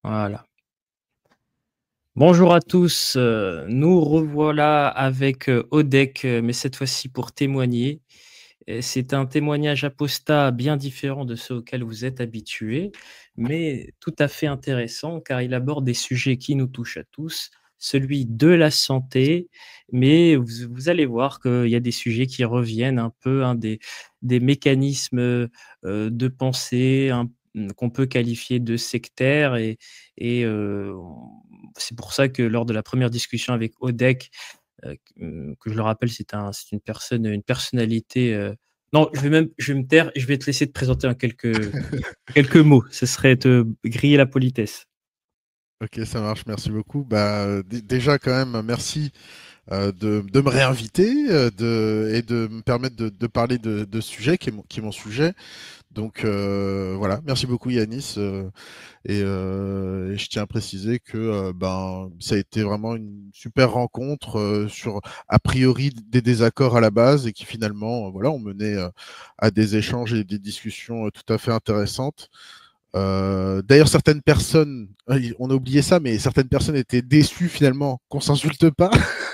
Voilà. Bonjour à tous, nous revoilà avec, Odek, mais cette fois-ci pour témoigner. Et c'est un témoignage apostat bien différent de ceux auxquels vous êtes habitués, mais tout à fait intéressant car il aborde des sujets qui nous touchent à tous, celui de la santé, mais vous allez voir qu'il y a des sujets qui reviennent un peu, hein, des mécanismes, de pensée qu'on peut qualifier de sectaires et c'est pour ça que lors de la première discussion avec Odek, que je le rappelle, c'est une personnalité, non, je vais me taire et je vais te laisser te présenter en quelques mots. Ce serait te griller la politesse. Ok, ça marche, merci beaucoup. Déjà quand même, merci de me réinviter et de me permettre de parler de ce sujet qui est mon sujet. Donc voilà, merci beaucoup Yanis. Et je tiens à préciser que ça a été vraiment une super rencontre sur a priori des désaccords à la base et qui finalement voilà, ont mené à des échanges et des discussions tout à fait intéressantes. D'ailleurs, certaines personnes, on a oublié ça, mais certaines personnes étaient déçues finalement qu'on s'insulte pas.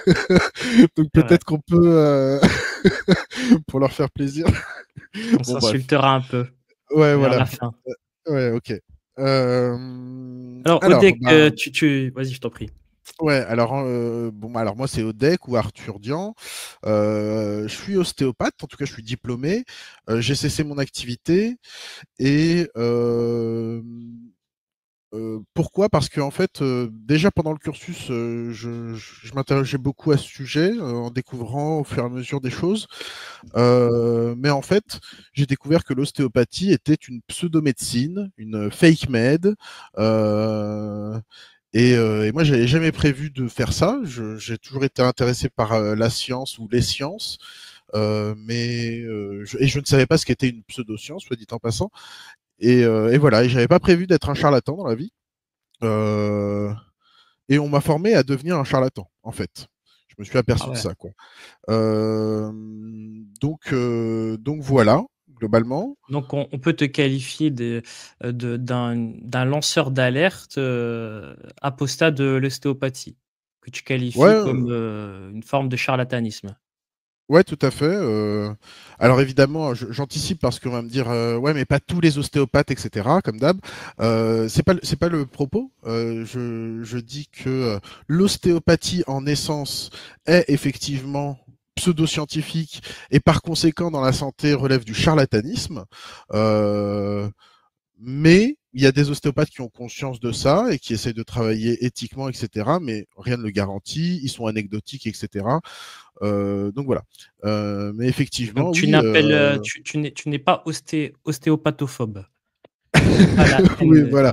Donc C'est vrai, peut-être qu'on peut, pour leur faire plaisir. on Bon bref. s'insultera un peu Ouais, vers voilà. la fin. Ouais, ok. Alors Alors, Odek, tu vas-y, je t'en prie. ouais, alors, alors moi c'est Odek ou Arthur Dian. Je suis ostéopathe, en tout cas je suis diplômé. J'ai cessé mon activité et pourquoi? Parce qu'en fait, déjà pendant le cursus, je m'interrogeais beaucoup à ce sujet, en découvrant au fur et à mesure des choses. Mais en fait, j'ai découvert que l'ostéopathie était une pseudo-médecine, une fake med. Euh, et moi, j'avais jamais prévu de faire ça. J'ai toujours été intéressé par la science ou les sciences, et je ne savais pas ce qu'était une pseudo-science, soit dit en passant. Et voilà, et j'avais pas prévu d'être un charlatan dans la vie. Euh, et on m'a formé à devenir un charlatan, en fait. Je me suis Ah aperçu de ouais. ça, quoi. Donc voilà, globalement. Donc on peut te qualifier d'un lanceur d'alerte, apostat de l'ostéopathie, que tu Ouais, qualifies comme, une forme de charlatanisme. ouais, tout à fait. Alors évidemment, j'anticipe parce qu'on va me dire, ouais, mais pas tous les ostéopathes, etc. Comme d'hab. C'est pas le propos. Je dis que l'ostéopathie en essence est effectivement pseudo-scientifique et par conséquent dans la santé relève du charlatanisme. Euh, Mais il y a des ostéopathes qui ont conscience de ça et qui essayent de travailler éthiquement, etc. Mais rien ne le garantit. Ils sont anecdotiques, etc. Donc voilà. Mais Donc effectivement, tu oui. n'appelles, tu n'es pas ostéopatophobe. Tu n'aimes pas la haine, Oui, voilà.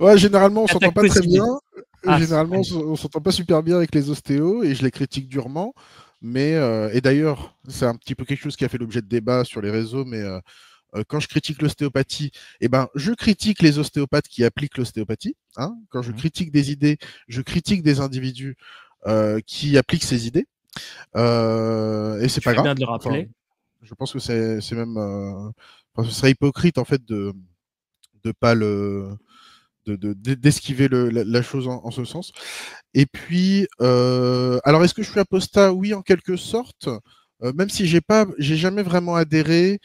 Ouais, généralement, on tu s'entend attaques pas très bien. possible. Ah, c'est Généralement, on s'entend pas super bien avec les ostéos et je les critique durement. Et d'ailleurs, c'est un petit peu quelque chose qui a fait l'objet de débats sur les réseaux, mais quand je critique l'ostéopathie, eh ben, je critique les ostéopathes qui appliquent l'ostéopathie. Hein. Quand je Mmh. critique des idées, je critique des individus qui appliquent ces idées. Et c'est Tu pas fais grave. bien de le Enfin, rappeler. je pense que c'est même, enfin, ce serait hypocrite en fait de pas le d'esquiver la chose en ce sens. Et puis, alors est-ce que je suis apostat? Oui, en quelque sorte. Même si j'ai jamais vraiment adhéré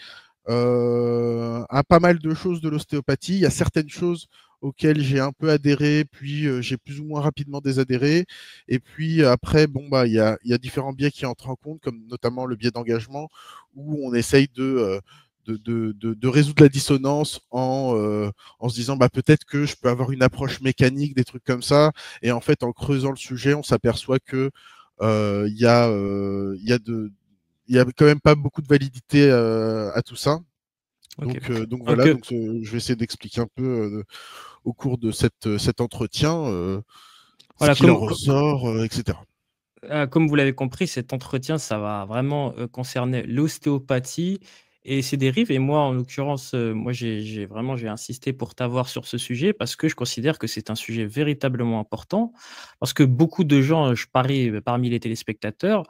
à pas mal de choses de l'ostéopathie. Il y a certaines choses auxquelles j'ai un peu adhéré, puis j'ai plus ou moins rapidement désadhéré. Et puis après, bon il y a différents biais qui entrent en compte, comme notamment le biais d'engagement, où on essaye de résoudre la dissonance en se disant peut-être que je peux avoir une approche mécanique, des trucs comme ça. Et en fait, en creusant le sujet, on s'aperçoit que il y a quand même pas beaucoup de validité à tout ça. OK. Donc Donc, voilà, je vais essayer d'expliquer un peu au cours de cet entretien ce voilà, qu'il en ressort, etc. comme vous l'avez compris, cet entretien, ça va vraiment, concerner l'ostéopathie et ses dérives et moi, en l'occurrence, moi, j'ai insisté pour t'avoir sur ce sujet parce que je considère que c'est un sujet véritablement important. Parce que beaucoup de gens, je parie, parmi les téléspectateurs,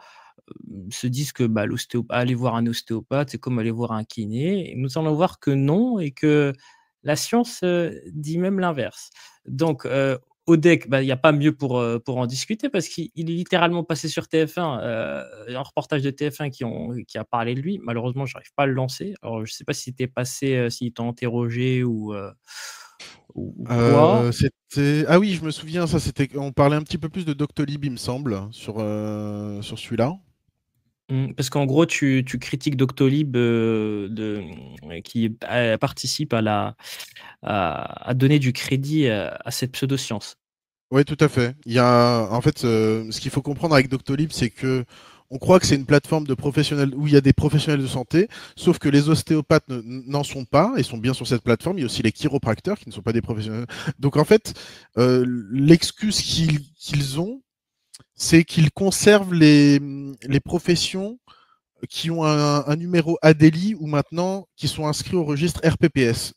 se disent que, bah, aller voir un ostéopathe, c'est comme aller voir un kiné et nous allons voir que non et que La science, dit même l'inverse. Donc, Odek, bah, il y a pas mieux pour en discuter parce qu'il est littéralement passé sur TF1, un reportage de TF1 qui a parlé de lui. Malheureusement, j'arrive pas à le lancer. Alors je sais pas si tu es passé, s'ils t'ont interrogé ou quoi? C'était ah oui, je me souviens, ça c'était on parlait un petit peu plus de Doctolib, il me semble, sur celui-là. Parce qu'en gros, tu critiques Doctolib, qui participe à donner du crédit, à cette pseudo-science. Oui, tout à fait. Il y a, en fait, ce qu'il faut comprendre avec Doctolib, c'est que on croit que c'est une plateforme de professionnels où il y a des professionnels de santé, sauf que les ostéopathes n'en sont pas et sont bien sur cette plateforme. Il y a aussi les chiropracteurs qui ne sont pas des professionnels. Donc en fait, l'excuse qu'ils ont, c'est qu'ils conservent les professions qui ont un numéro ADELI ou maintenant qui sont inscrits au registre RPPS.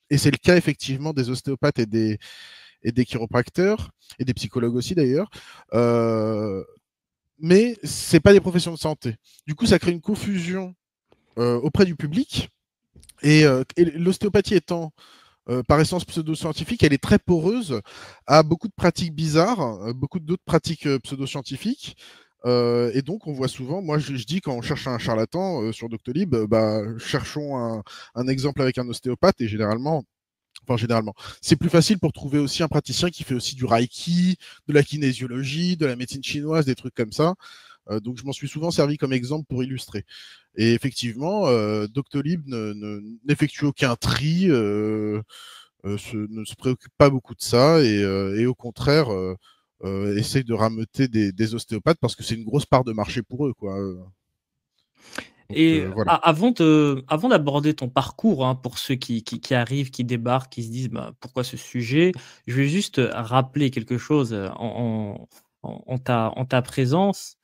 Et c'est le cas effectivement des ostéopathes et des chiropracteurs et des psychologues aussi d'ailleurs. Mais c'est pas des professions de santé. Du coup, ça crée une confusion auprès du public. Et l'ostéopathie étant par essence pseudo-scientifique, elle est très poreuse à beaucoup de pratiques bizarres, beaucoup d'autres pratiques pseudo-scientifiques. Et donc, on voit souvent, moi je dis quand on cherche un charlatan sur Doctolib, cherchons un exemple avec un ostéopathe et généralement, c'est plus facile pour trouver aussi un praticien qui fait aussi du reiki, de la kinésiologie, de la médecine chinoise, des trucs comme ça. Donc je m'en suis souvent servi comme exemple pour illustrer. Et effectivement, Doctolib n'effectue aucun tri, ne se préoccupe pas beaucoup de ça et au contraire essaye de rameuter des ostéopathes parce que c'est une grosse part de marché pour eux, quoi. Donc Et voilà. avant d'aborder ton parcours, hein, pour ceux qui arrivent, qui débarquent, qui se disent: «Bah, pourquoi ce sujet?» Je vais juste, rappeler quelque chose, en ta présence.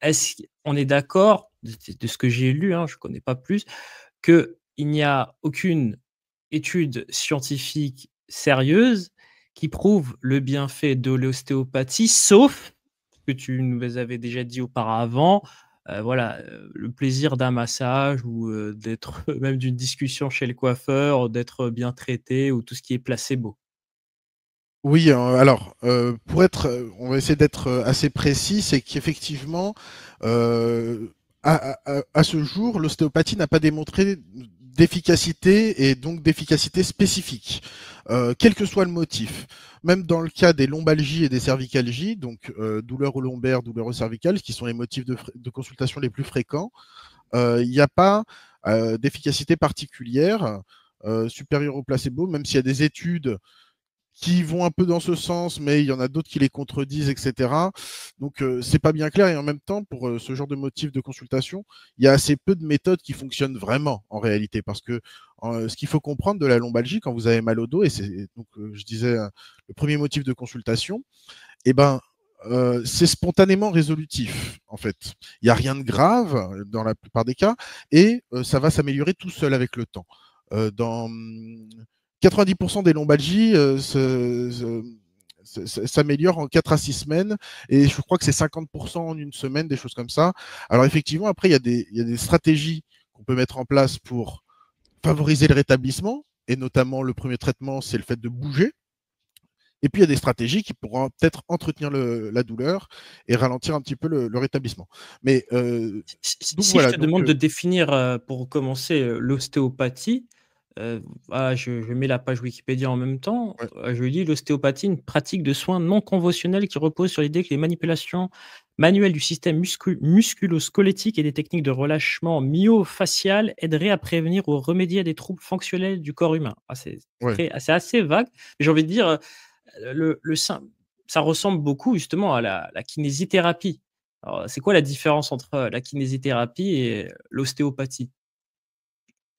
Est-ce on est d'accord, de ce que j'ai lu, hein, je ne connais pas plus, qu'il n'y a aucune étude scientifique sérieuse qui prouve le bienfait de l'ostéopathie, sauf ce que tu nous avais déjà dit auparavant, voilà, le plaisir d'un massage ou, d'être même d'une discussion chez le coiffeur, d'être bien traité ou tout ce qui est placebo. Oui, alors, pour être, on va essayer d'être assez précis, c'est qu'effectivement, à ce jour, l'ostéopathie n'a pas démontré d'efficacité et donc d'efficacité spécifique, quel que soit le motif. Même dans le cas des lombalgies et des cervicalgies, donc douleurs aux lombaires, douleurs aux cervicales, qui sont les motifs de consultation les plus fréquents, il n'y a pas d'efficacité particulière supérieure au placebo, même s'il y a des études qui vont un peu dans ce sens, mais il y en a d'autres qui les contredisent, etc. Donc c'est pas bien clair et en même temps, pour ce genre de motif de consultation, il y a assez peu de méthodes qui fonctionnent vraiment en réalité, parce que ce qu'il faut comprendre de la lombalgie quand vous avez mal au dos, et c'est donc je disais le premier motif de consultation, eh ben c'est spontanément résolutif en fait. Il n'y a rien de grave dans la plupart des cas et ça va s'améliorer tout seul avec le temps. Dans 90% des lombalgies s'améliorent en 4 à 6 semaines et je crois que c'est 50% en une semaine, des choses comme ça. Alors effectivement, après, il y a des stratégies qu'on peut mettre en place pour favoriser le rétablissement et notamment le premier traitement, c'est le fait de bouger. Et puis, il y a des stratégies qui pourront peut-être entretenir la douleur et ralentir un petit peu le rétablissement. Mais donc Si je voilà, te demande de définir, pour commencer, l'ostéopathie, voilà, je mets la page Wikipédia en même temps, ouais, je lis: «L'ostéopathie, une pratique de soins non conventionnelle qui repose sur l'idée que les manipulations manuelles du système musculo-squelettique et des techniques de relâchement myofacial aideraient à prévenir ou remédier à des troubles fonctionnels du corps humain». Ah, ouais. c'est assez vague, mais j'ai envie de dire, le sym ça ressemble beaucoup justement à la kinésithérapie. Alors, c'est quoi la différence entre, la kinésithérapie et l'ostéopathie?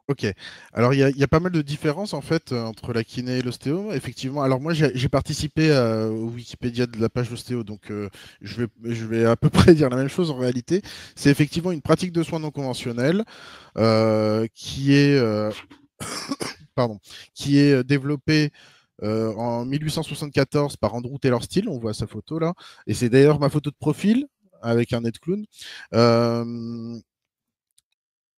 OK. Alors il y a pas mal de différences en fait, entre la kiné et l'ostéo. Effectivement, alors moi j'ai participé, au Wikipédia de la page ostéo, donc je vais à peu près dire la même chose en réalité. C'est effectivement une pratique de soins non conventionnels, qui est, pardon, qui est, développée, en 1874 par Andrew Taylor Still, on voit sa photo là et c'est d'ailleurs ma photo de profil avec un nez de clown. Hem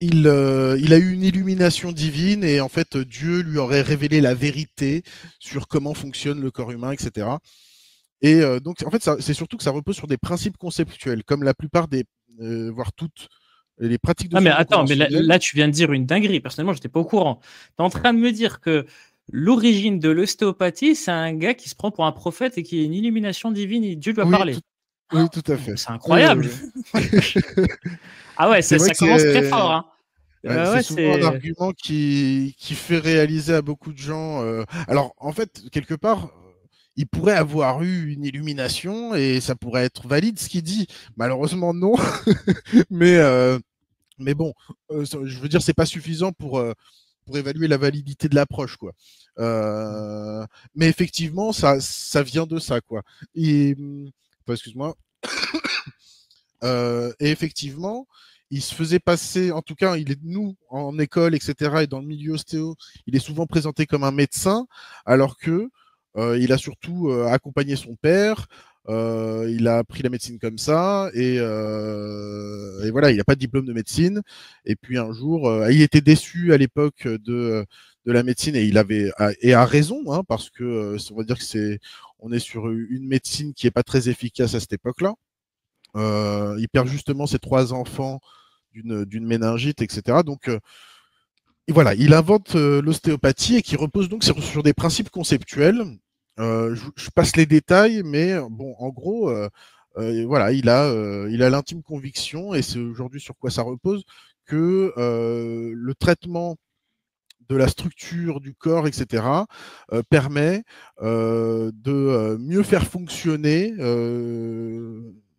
il a eu une illumination divine et en fait Dieu lui aurait révélé la vérité sur comment fonctionne le corps humain, etc. Et donc en fait c'est surtout que ça repose sur des principes conceptuels, comme la plupart des, voire toutes les pratiques de Ah mais soins non attends, mais conventionnelles. là, tu viens de dire une dinguerie. Personnellement, j'étais pas au courant. Tu es en train de me dire que l'origine de l'ostéopathie, c'est un gars qui se prend pour un prophète et qui a une illumination divine et Dieu lui a Oui, parlé. oui, tout à Oh, fait. c'est Oui, incroyable. oui, Ah ouais, c'est vrai ça que commence très fort, hein. c'est Ouais, souvent un c'est. argument qui fait réaliser à beaucoup de gens. Alors, en fait, quelque part, il pourrait avoir eu une illumination et ça pourrait être valide ce qu'il dit. Malheureusement, non. mais, euh, mais bon, je veux dire, c'est pas suffisant pour évaluer la validité de l'approche, quoi. Mais effectivement, ça vient de ça, quoi. Et, excuse-moi. Et effectivement, il se faisait passer, en tout cas, nous, en école, etc., et dans le milieu ostéo, il est souvent présenté comme un médecin, alors que il a surtout accompagné son père, il a appris la médecine comme ça, et voilà, il n'a pas de diplôme de médecine. Et puis un jour, il était déçu à l'époque de la médecine, et il avait et a raison, hein, parce que on va dire que on est sur une médecine qui est pas très efficace à cette époque-là. Il perd justement ses 3 enfants d'une méningite, etc. Donc et voilà, il invente l'ostéopathie et qui repose donc sur des principes conceptuels. Je passe les détails, mais bon, en gros, voilà, il a l'intime conviction, et c'est aujourd'hui sur quoi ça repose, que le traitement de la structure du corps, etc., permet de mieux faire fonctionner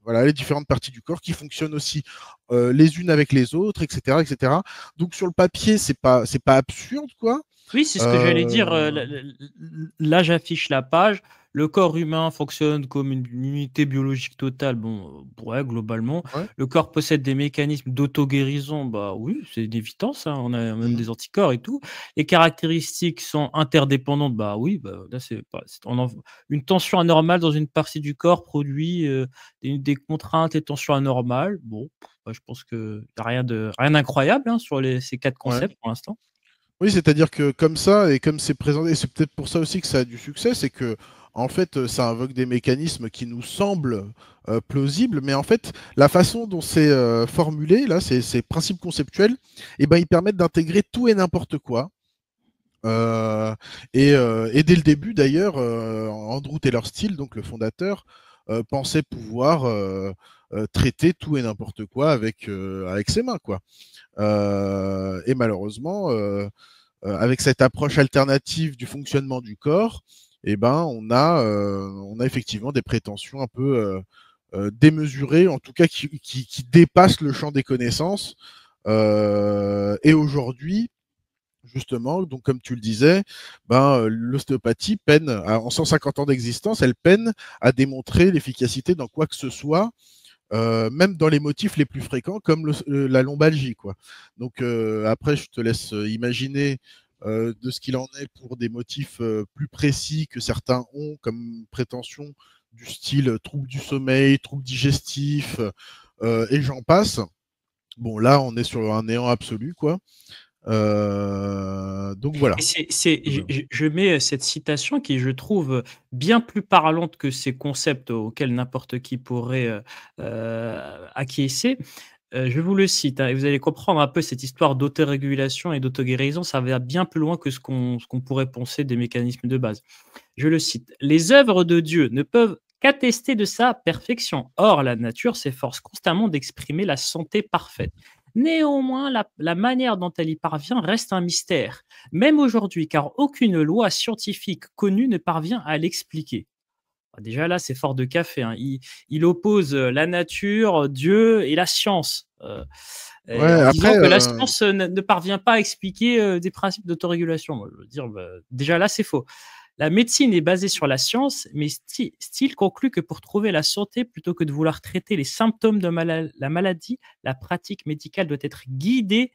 voilà, les différentes parties du corps qui fonctionnent aussi les unes avec les autres, etc., etc. Donc sur le papier, c'est pas absurde, quoi. Oui, c'est ce que j'allais dire. Euh, Là, j'affiche la page. Le corps humain fonctionne comme une unité biologique totale. Bon, ouais, globalement. ouais. Le corps possède des mécanismes d'auto-guérison. Bah oui, c'est une évidence, hein. On a même Mhm. des anticorps et tout. Les caractéristiques sont interdépendantes. Bah oui, bah, là, une tension anormale dans une partie du corps produit des contraintes et tensions anormales. Bon, bah, je pense qu'il n'y a rien d'incroyable, hein, sur ces quatre Ouais. concepts pour l'instant. Oui, c'est-à-dire que comme ça, et comme c'est présenté, et c'est peut-être pour ça aussi que ça a du succès, c'est que en fait, ça invoque des mécanismes qui nous semblent plausibles, mais en fait, la façon dont c'est formulé, là, ces principes conceptuels, eh ben, ils permettent d'intégrer tout et n'importe quoi. Euh, et dès le début, d'ailleurs, Andrew Taylor Still, donc le fondateur, pensait pouvoir traiter tout et n'importe quoi avec ses mains, quoi. Et malheureusement, avec cette approche alternative du fonctionnement du corps, eh ben, on a effectivement des prétentions un peu démesurées, en tout cas qui dépassent le champ des connaissances. Et aujourd'hui, justement, donc comme tu le disais, ben, l'ostéopathie peine, en 150 ans d'existence, elle peine à démontrer l'efficacité dans quoi que ce soit, même dans les motifs les plus fréquents, comme la lombalgie, quoi. Donc après, je te laisse imaginer de ce qu'il en est pour des motifs plus précis que certains ont comme prétention, du style troubles du sommeil, troubles digestifs, et j'en passe. Bon, là, on est sur un néant absolu, quoi. Donc Et voilà. je mets cette citation qui, je trouve, bien plus parlante que ces concepts auxquels n'importe qui pourrait acquiescer. Je vous le cite, hein, et vous allez comprendre un peu cette histoire d'autorégulation et d'autoguérison. Ça va bien plus loin que ce qu'on pourrait penser des mécanismes de base. Je le cite: «Les œuvres de Dieu ne peuvent qu'attester de sa perfection. Or, la nature s'efforce constamment d'exprimer la santé parfaite. Néanmoins, la manière dont elle y parvient reste un mystère, même aujourd'hui, car aucune loi scientifique connue ne parvient à l'expliquer.» Bah, déjà là, c'est fort de café, hein. Il oppose la nature, Dieu et la science, et Ouais, en disant après, que la science ne parvient pas à expliquer des principes d'autorégulation. Moi, je veux dire, bah, déjà là, c'est faux. La médecine est basée sur la science, mais Steele conclut que pour trouver la santé, plutôt que de vouloir traiter les symptômes de la maladie, la pratique médicale doit être guidée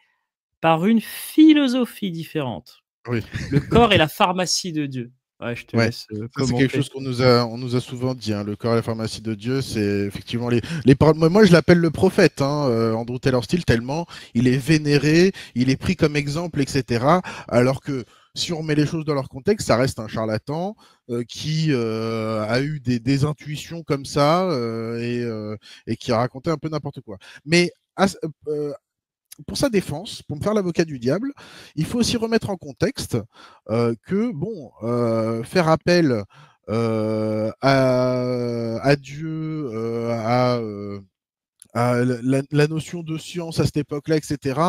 par une philosophie différente. oui. Le corps est la pharmacie de Dieu. Ouais, je te Ouais, laisse, ça c'est quelque commenter. chose on nous a souvent dit, hein, le corps et la pharmacie de Dieu, c'est effectivement les paroles. Moi, je l'appelle le prophète, hein, Andrew Taylor Still, tellement il est vénéré, il est pris comme exemple, etc. Alors que si on remet les choses dans leur contexte, ça reste un charlatan qui a eu des intuitions comme ça et qui a raconté un peu n'importe quoi. Mais pour sa défense, pour me faire l'avocat du diable, il faut aussi remettre en contexte que, bon, faire appel à Dieu, à la notion de science à cette époque-là, etc.,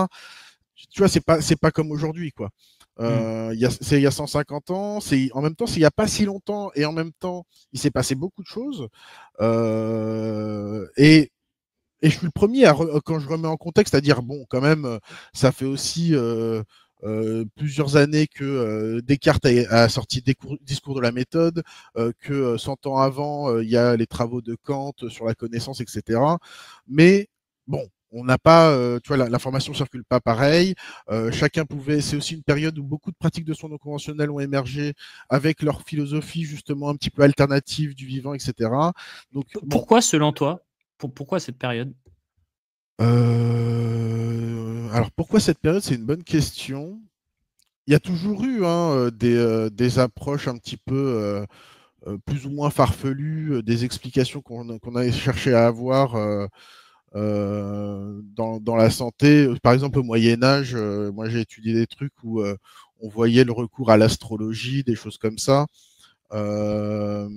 tu vois, c'est pas comme aujourd'hui, quoi. Mmh. C'est il y a 150 ans, en même temps, c'est il n'y a pas si longtemps, et en même temps, il s'est passé beaucoup de choses. Et je suis le premier quand je remets en contexte à dire bon, quand même, ça fait aussi plusieurs années que Descartes a sorti Discours de la méthode, que 100 ans avant, il y a les travaux de Kant sur la connaissance, etc. Mais bon, on n'a pas, tu vois, l'information circule pas pareil. Chacun pouvait. C'est aussi une période où beaucoup de pratiques de soins non conventionnels ont émergé avec leur philosophie justement un petit peu alternative du vivant, etc. Donc bon. Pourquoi selon toi? Pourquoi cette période? Alors pourquoi cette période? C'est une bonne question. Il y a toujours eu hein, des approches un petit peu plus ou moins farfelues, des explications qu'on a cherché à avoir dans la santé. Par exemple, au Moyen Âge, moi j'ai étudié des trucs où on voyait le recours à l'astrologie, des choses comme ça. Euh,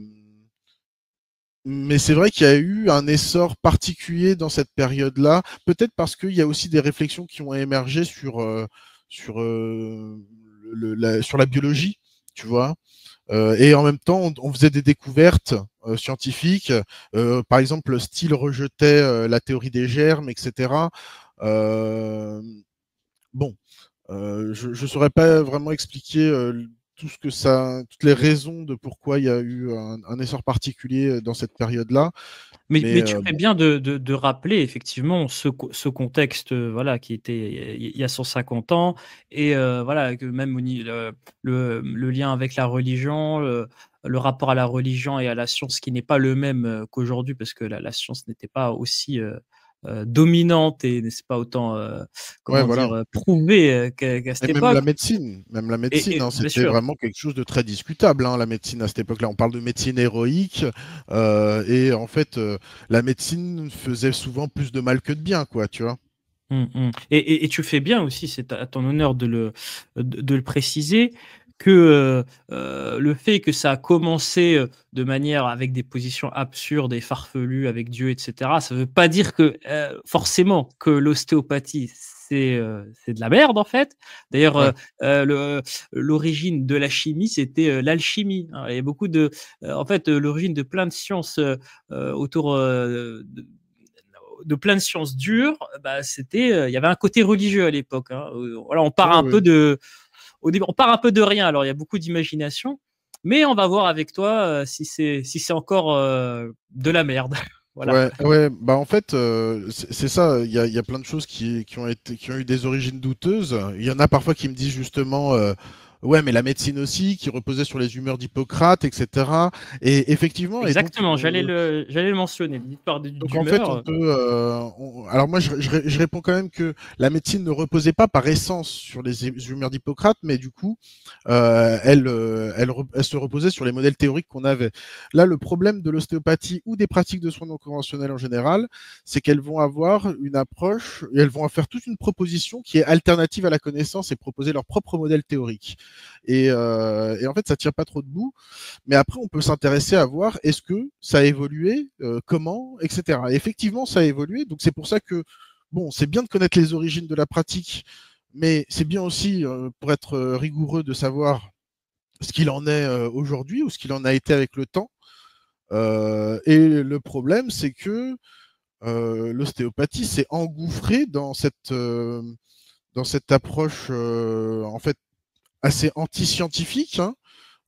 mais c'est vrai qu'il y a eu un essor particulier dans cette période-là, peut-être parce qu'il y a aussi des réflexions qui ont émergé sur, sur la biologie, tu vois. Et en même temps, on faisait des découvertes scientifiques. Par exemple, Steele rejetait la théorie des germes, etc. Euh, bon, je ne saurais pas vraiment expliquer tout ce que ça, toutes les raisons de pourquoi il y a eu un essor particulier dans cette période-là. Mais Mais tu fais bon, bien de rappeler effectivement ce contexte, voilà, qui était il y a 150 ans et voilà, que même au ni le lien avec la religion, le rapport à la religion et à la science qui n'est pas le même, qu'aujourd'hui parce que la science n'était pas aussi, dominante et n'est pas autant, ouais, comment voilà. dire? Prouvée, qu'à Et cette époque même la médecine, et hein, bien c'était sûr. vraiment quelque chose de très discutable, hein, la médecine à cette époque-là. On parle de médecine héroïque, et en fait, la médecine faisait souvent plus de mal que de bien, quoi, tu vois. Mmh mh. Et tu fais bien aussi, c'est à ton honneur de le préciser, que, le fait que ça a commencé, de manière avec des positions absurdes et farfelues avec Dieu et cetera, ça veut pas dire que, forcément que l'ostéopathie c'est de la merde en fait. D'ailleurs, Ouais, l'origine de la chimie, c'était, l'alchimie, hein. Il y a beaucoup en fait, l'origine de plein de sciences, autour, de plein de sciences dures, bah, c'était, il y avait un côté religieux à l'époque, hein, voilà, on part ouais, un ouais. peu de au début, on part un peu de rien, alors il y a beaucoup d'imagination, mais on va voir avec toi, si c'est encore, de la merde. Voilà. Ouais, ouais, bah en fait, c'est ça, il y a plein de choses qui ont eu des origines douteuses. Il y en a parfois qui me disent justement, ouais, mais la médecine aussi, qui reposait sur les humeurs d'Hippocrate, etc. Et effectivement, et Exactement, j'allais le mentionner, l'histoire donc en fait, d'humeur, alors moi, je réponds quand même que la médecine ne reposait pas par essence sur les humeurs d'Hippocrate, mais du coup, elle se reposait sur les modèles théoriques qu'on avait. Là, le problème de l'ostéopathie ou des pratiques de soins non conventionnels en général, c'est qu'elles vont avoir une approche, et elles vont faire toute une proposition qui est alternative à la connaissance et proposer leur propre modèle théorique. Et en fait, ça tient pas trop debout. Mais après, on peut s'intéresser à voir est-ce que ça a évolué, comment, etc. Et effectivement, ça a évolué. Donc c'est pour ça que, bon, c'est bien de connaître les origines de la pratique, mais c'est bien aussi, pour être rigoureux, de savoir ce qu'il en est aujourd'hui ou ce qu'il en a été avec le temps. Et le problème, c'est que l'ostéopathie s'est engouffrée dans cette approche, en fait, assez anti-scientifique, hein,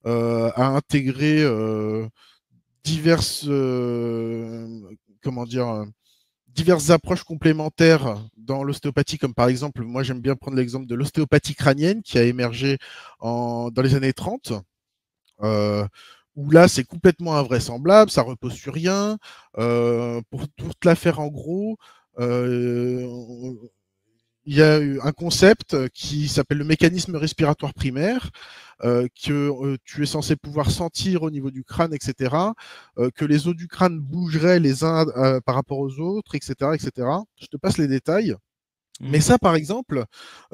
à intégrer diverses, comment dire, diverses approches complémentaires dans l'ostéopathie, comme par exemple, moi j'aime bien prendre l'exemple de l'ostéopathie crânienne qui a émergé dans les années 30 où là, c'est complètement invraisemblable, ça repose sur rien. Pour toute la faire en gros, il y a eu un concept qui s'appelle le mécanisme respiratoire primaire, que tu es censé pouvoir sentir au niveau du crâne, etc., que les os du crâne bougeraient les uns par rapport aux autres, etc., etc. Je te passe les détails. Mais ça, par exemple,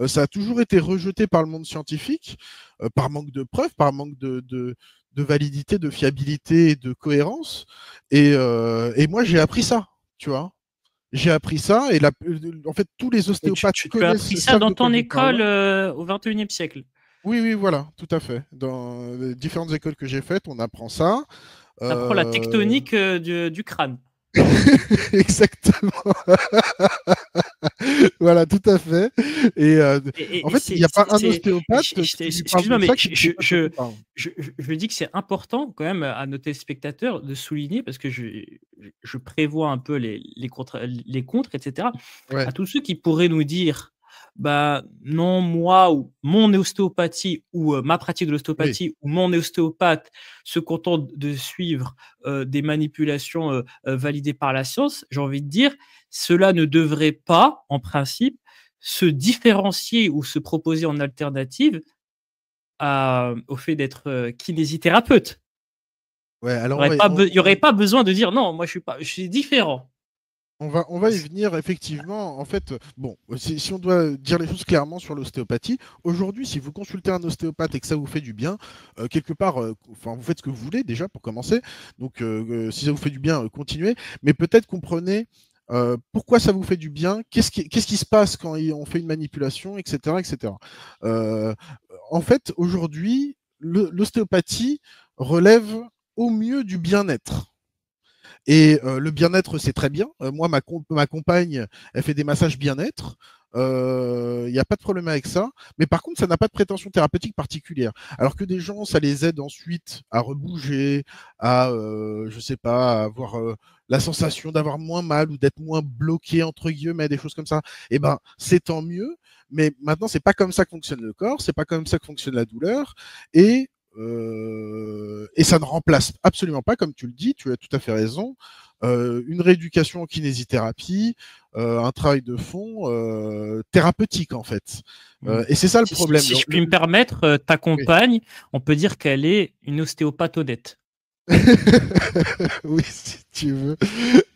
ça a toujours été rejeté par le monde scientifique, par manque de preuves, par manque de validité, de fiabilité et de cohérence. Et moi, j'ai appris ça, tu vois. J'ai appris ça et en fait, tous les Et ostéopathes tu as appris connaissent, ça savent dans de quoi ton je parle. école au XXIe siècle. Oui, oui, voilà, tout à fait. Dans les différentes écoles que j'ai faites, on apprend ça. Tu apprends la Euh, tectonique du crâne. Exactement. Voilà, tout à fait. Et en Et fait, il n'y a pas un ostéopathe, si tu lui parles excuse-moi, de mais ça, qui ne sait pas de quoi tu parles. je dis que c'est important quand même à nos téléspectateurs de souligner, parce que je prévois un peu les contres, etc. Ouais, À tous ceux qui pourraient nous dire, bah non, moi ou mon ostéopathie ou ma pratique de oui. l'ostéopathie ou mon ostéopathe se contente de suivre des manipulations validées par la science, j'ai envie de dire, cela ne devrait pas, en principe, se différencier ou se proposer en alternative au fait d'être kinésithérapeute. Ouais, alors Il y aurait pas besoin de dire non, moi je suis différent. on va y venir effectivement. En fait, bon, si on doit dire les choses clairement sur l'ostéopathie, aujourd'hui, si vous consultez un ostéopathe et que ça vous fait du bien, quelque part, enfin, vous faites ce que vous voulez déjà pour commencer. Donc, si ça vous fait du bien, continuez. Mais peut-être comprenez pourquoi ça vous fait du bien, qu'est-ce qui se passe quand on fait une manipulation, etc., etc. Euh, En fait, aujourd'hui, l'ostéopathie relève au mieux du bien-être. Et le bien-être, c'est très bien. Moi, ma compagne, elle fait des massages bien-être. Il n'y a pas de problème avec ça. Mais par contre, ça n'a pas de prétention thérapeutique particulière. Alors que des gens, ça les aide ensuite à rebouger, à, je sais pas, à avoir la sensation d'avoir moins mal ou d'être moins bloqué, entre guillemets, des choses comme ça. Eh ben, c'est tant mieux. Mais maintenant, c'est pas comme ça que fonctionne le corps, c'est pas comme ça que fonctionne la douleur. Et ça ne remplace absolument pas, comme tu le dis, tu as tout à fait raison, une rééducation en kinésithérapie, un travail de fond thérapeutique en fait. Mmh. Et c'est ça le problème. Si je puis me permettre, ta Oui. compagne, on peut dire qu'elle est une ostéopathe honnête. Oui, si tu veux.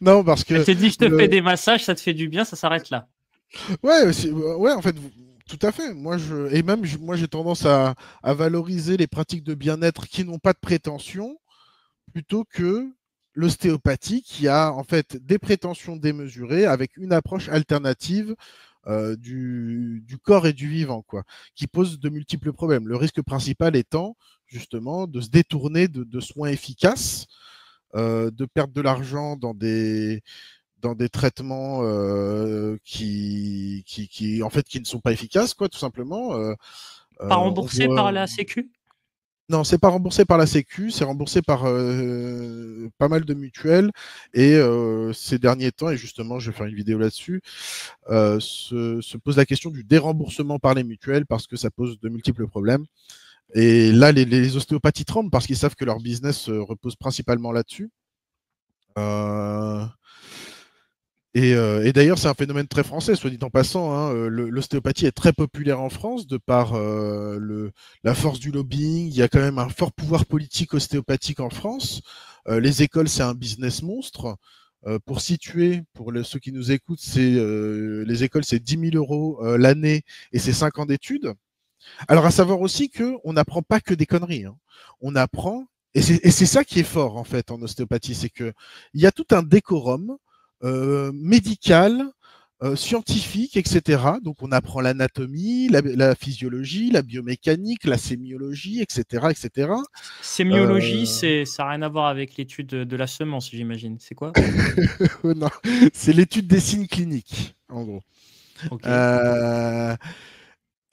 Non, parce Elle que te dit: «Je te fais le... des massages, ça te fait du bien», ça s'arrête là. ouais, ouais, en fait, tout à fait. Et même, moi, j'ai tendance à valoriser les pratiques de bien-être qui n'ont pas de prétention plutôt que l'ostéopathie qui a en fait des prétentions démesurées avec une approche alternative du corps et du vivant, quoi, qui pose de multiples problèmes. Le risque principal étant justement de se détourner de soins efficaces, de perdre de l'argent dans des traitements en fait, qui ne sont pas efficaces, quoi, tout simplement. Pas On remboursé voit, par la sécu? non, c'est pas remboursé par la Sécu, c'est remboursé par pas mal de mutuelles. Et ces derniers temps, et justement, je vais faire une vidéo là-dessus, se pose la question du déremboursement par les mutuelles parce que ça pose de multiples problèmes. Et là, les ostéopathes tremblent parce qu'ils savent que leur business repose principalement là-dessus. Euh, et d'ailleurs, c'est un phénomène très français, soit dit en passant, hein. L'ostéopathie est très populaire en France de par la force du lobbying. Il y a quand même un fort pouvoir politique ostéopathique en France. Les écoles, c'est un business monstre. Pour situer, pour ceux qui nous écoutent, les écoles, c'est 10 000 euros l'année et c'est 5 ans d'études. Alors, à savoir aussi qu'on n'apprend pas que des conneries, hein. On apprend, et c'est ça qui est fort en fait en ostéopathie, c'est qu'il y a tout un décorum médical, scientifique, etc. Donc, on apprend l'anatomie, la physiologie, la biomécanique, la sémiologie, etc., etc. Sémiologie, Euh... ça a rien à voir avec l'étude de la semence, j'imagine. C'est quoi? non, c'est l'étude des signes cliniques, en gros. OK.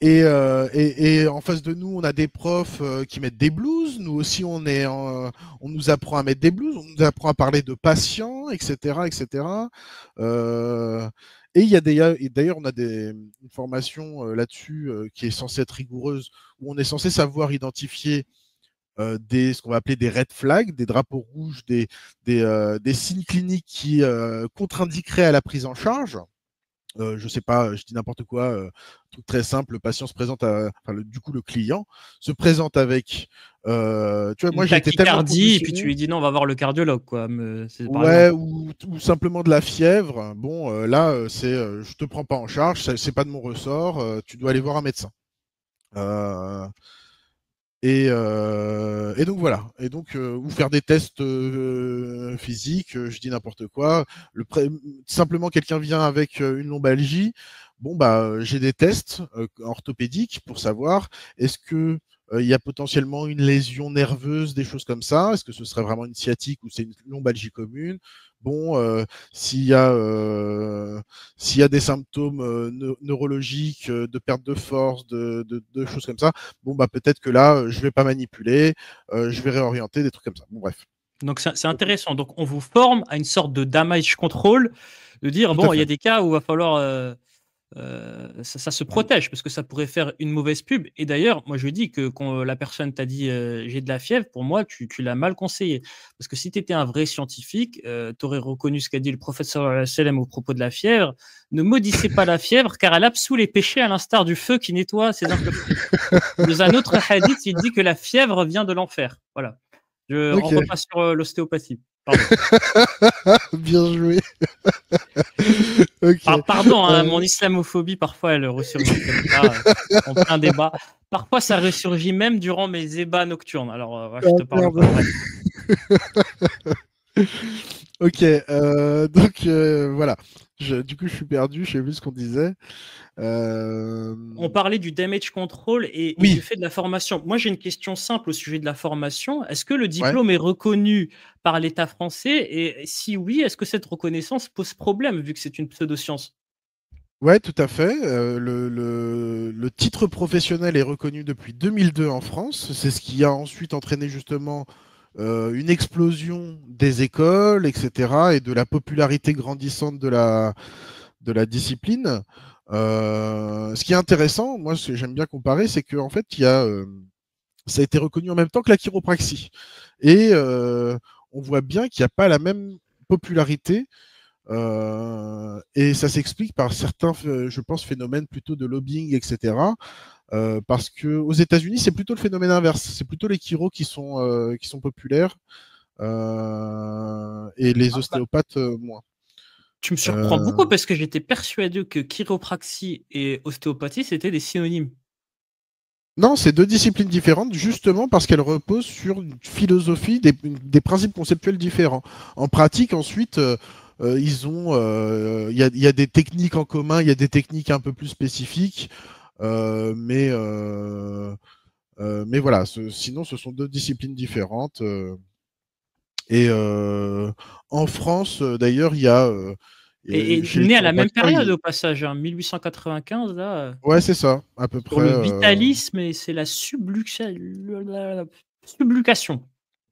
Euh, et en face de nous, on a des profs qui mettent des blouses. Nous aussi, on nous apprend à mettre des blouses, on nous apprend à parler de patients, etc., etc. Et il y a d'ailleurs, on a une formation là-dessus qui est censée être rigoureuse, où on est censé savoir identifier ce qu'on va appeler des red flags, des drapeaux rouges, des signes cliniques qui contre-indiqueraient à la prise en charge. Je sais pas, je dis n'importe quoi, truc très simple, le patient se présente du coup, le client se présente avec, tu vois, Une moi, j'ai été tellement tachycardie et puis tu conditionné. lui dis: «Non, on va voir le cardiologue», quoi, c'est par Ouais, exemple. ou simplement de la fièvre. Bon, là, je te prends pas en charge, c'est pas de mon ressort, tu dois aller voir un médecin. Heu et donc voilà. Et donc, ou faire des tests physiques, je dis n'importe quoi. Simplement, quelqu'un vient avec une lombalgie. Bon, bah, j'ai des tests orthopédiques pour savoir est-ce que il y a potentiellement une lésion nerveuse, des choses comme ça. Est-ce que ce serait vraiment une sciatique ou c'est une lombalgie commune? Bon, s'il y a des symptômes neurologiques, de perte de force, de choses comme ça, bon, bah, peut-être que là, je vais pas manipuler, je vais réorienter, des trucs comme ça. Bon, bref. Donc c'est intéressant. Donc on vous forme à une sorte de damage control, de dire: Tout à «Bon, il y a fait. des cas où il va falloir, ça se Mmh. protège parce que ça pourrait faire une mauvaise pub» et d'ailleurs, moi je dis que quand la personne t'a dit: «J'ai de la fièvre», pour moi tu l'as mal conseillé. Parce que si tu étais un vrai scientifique, tu aurais reconnu ce qu'a dit le prophète sallallahu alayhi wa sallam au propos de la fièvre: «Ne maudissez pas la fièvre car elle absout les péchés à l'instar du feu qui nettoie ses impuretés». Dans un autre hadith, il dit que la fièvre vient de l'enfer. Voilà. On OK. repasse sur, l'ostéopathie. Pardon. Bien joué. OK. Pardon, hein, mon islamophobie parfois elle ressurgit comme ça, en plein débat. Parfois ça ressurgit même durant mes ébats nocturnes. Alors, voilà, Ah je te parle merde. pas, bref. OK, donc voilà. Du coup, je suis perdu, je sais plus ce qu'on disait. On Hem, parlait du damage control et du oui, fait de la formation. Moi, j'ai une question simple au sujet de la formation. Est-ce que le ouais. diplôme est reconnu par l'État français et si oui, est-ce que cette reconnaissance pose problème vu que c'est une pseudo-science? Ouais, tout à fait. Le titre professionnel est reconnu depuis 2002 en France. C'est ce qui a ensuite entraîné justement une explosion des écoles, etc., et de la popularité grandissante de la discipline. Ce qui est intéressant, moi, ce que j'aime bien comparer, c'est qu'en fait, ça a été reconnu en même temps que la chiropraxie. Et on voit bien qu'il n'y a pas la même popularité. Et ça s'explique par certains, je pense, phénomènes plutôt de lobbying, etc. Parce que aux États-Unis, c'est plutôt le phénomène inverse. C'est plutôt les chiros qui sont populaires, et les Ah bah, ostéopathes moins. tu me surprends beaucoup Euh, parce que j'étais persuadé que chiropraxie et ostéopathie, c'était des synonymes. non, c'est deux disciplines différentes, justement parce qu'elles reposent sur une philosophie, des principes conceptuels différents. En pratique, ensuite, il y a des techniques en commun, il y a des techniques un peu plus spécifiques. Mais voilà, sinon ce sont deux disciplines différentes. Et en France, d'ailleurs, il y a Et chez les né à la même chiropracteurs, période au passage, hein, 1895 là, ouais, c'est ça, à peu sur près. le vitalisme et c'est la subluxation.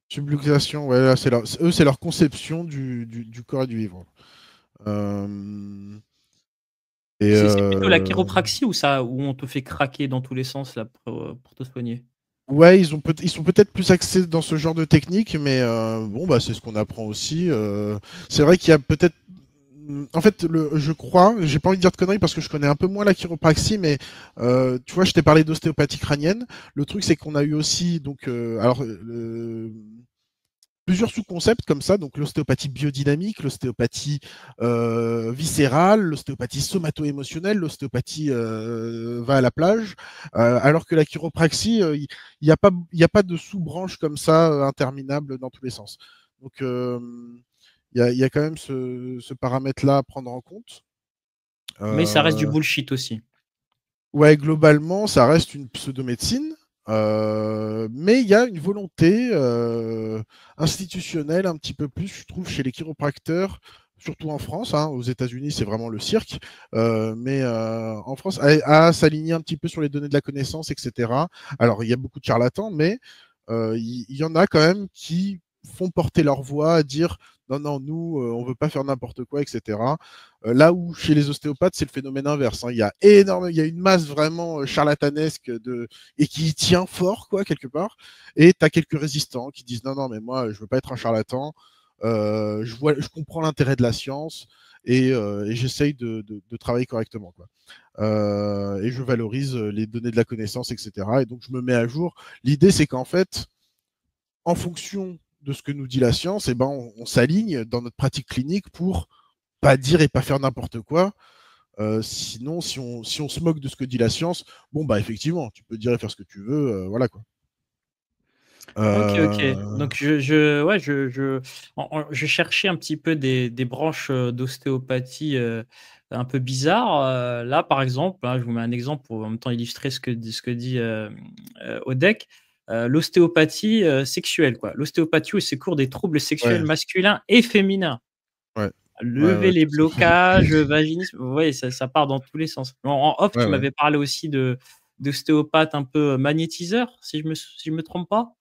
Subluxation, ouais, là, eux, c'est leur conception du corps et du vivre. Euh, et C'est plutôt la chiropraxie où on te fait craquer dans tous les sens là pour te soigner? ouais, ils sont peut-être plus axés dans ce genre de technique, mais bon, bah, c'est ce qu'on apprend aussi. C'est vrai qu'il y a peut-être. En fait, je crois, j'ai pas envie de dire de conneries parce que je connais un peu moins la chiropraxie, mais tu vois, je t'ai parlé d'ostéopathie crânienne. Le truc, c'est qu'on a eu aussi, donc, plusieurs sous-concepts comme ça, donc l'ostéopathie biodynamique, l'ostéopathie viscérale, l'ostéopathie somato-émotionnelle, l'ostéopathie va à la plage, alors que la chiropraxie, il n'y a pas de sous-branche comme ça interminable dans tous les sens. Donc il y a quand même ce paramètre-là à prendre en compte. Mais ça reste du Euh, bullshit aussi. Ouais, globalement, ça reste une pseudomédecine, mais il y a une volonté institutionnelle un petit peu plus, je trouve, chez les chiropracteurs, surtout en France, hein. Aux États-Unis, c'est vraiment le cirque, mais en France, à s'aligner un petit peu sur les données de la connaissance, etc. Alors, il y a beaucoup de charlatans, mais il y en a quand même qui font porter leur voix, à dire non, non, nous, on veut pas faire n'importe quoi, etc. Là où chez les ostéopathes, c'est le phénomène inverse, hein. Il y a une masse vraiment charlatanesque et qui tient fort, quoi, quelque part. Et tu as quelques résistants qui disent non, non, mais moi, je veux pas être un charlatan. Je comprends l'intérêt de la science et j'essaye de travailler correctement, quoi. Et je valorise les données de la connaissance, etc. Et donc, je me mets à jour. L'idée, c'est qu'en fait, en fonction de ce que nous dit la science, eh ben, on s'aligne dans notre pratique clinique pour pas dire et pas faire n'importe quoi. Sinon, si on se moque de ce que dit la science, bon, bah, effectivement, tu peux dire et faire ce que tu veux, voilà, quoi. OK, OK. Euh, Donc ouais, je cherchais un petit peu des branches, d'ostéopathie, un peu bizarres. Là, par exemple, hein, je vous mets un exemple pour en même temps illustrer ce que dit, Odek. L'ostéopathie, sexuelle, quoi. L'ostéopathie au secours des troubles sexuels ouais, masculins et féminins. ouais, ouais, Lever ouais, les tout à fait. blocages, vaginisme, vous voyez, ça part dans tous les sens. En off, Ouais, tu ouais. m'avais parlé aussi d'ostéopathe un peu magnétiseur, si je me trompe pas?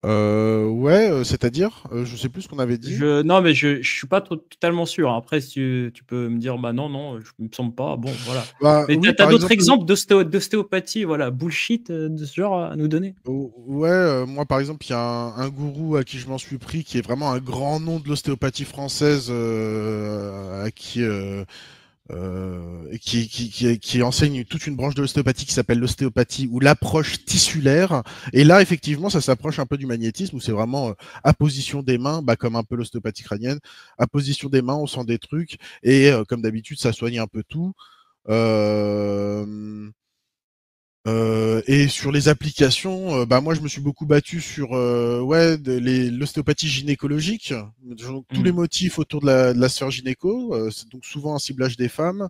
Ouais, c'est-à-dire, je sais plus ce qu'on avait dit. Non, mais je suis pas totalement sûr. Après, si tu peux me dire: «Bah, non, non, je me semble pas». Bon, voilà. Bah, Mais tu oui, as par d'autres exemple, exemples d'ostéopathie, voilà, bullshit, de ce genre à nous donner? ouais, moi par exemple, il y a un gourou à qui je m'en suis pris, qui est vraiment un grand nom de l'ostéopathie française, à qui, qui enseigne toute une branche de l'ostéopathie qui s'appelle l'ostéopathie ou l'approche tissulaire. Et là, effectivement, ça s'approche un peu du magnétisme, où c'est vraiment à position des mains, bah, comme un peu l'ostéopathie crânienne, à position des mains, on sent des trucs, et comme d'habitude, ça soigne un peu tout. Euh, et sur les applications, bah moi je me suis beaucoup battu sur ouais, l'ostéopathie gynécologique, donc tous les Mmh. motifs autour de la sphère gynéco, c'est donc souvent un ciblage des femmes.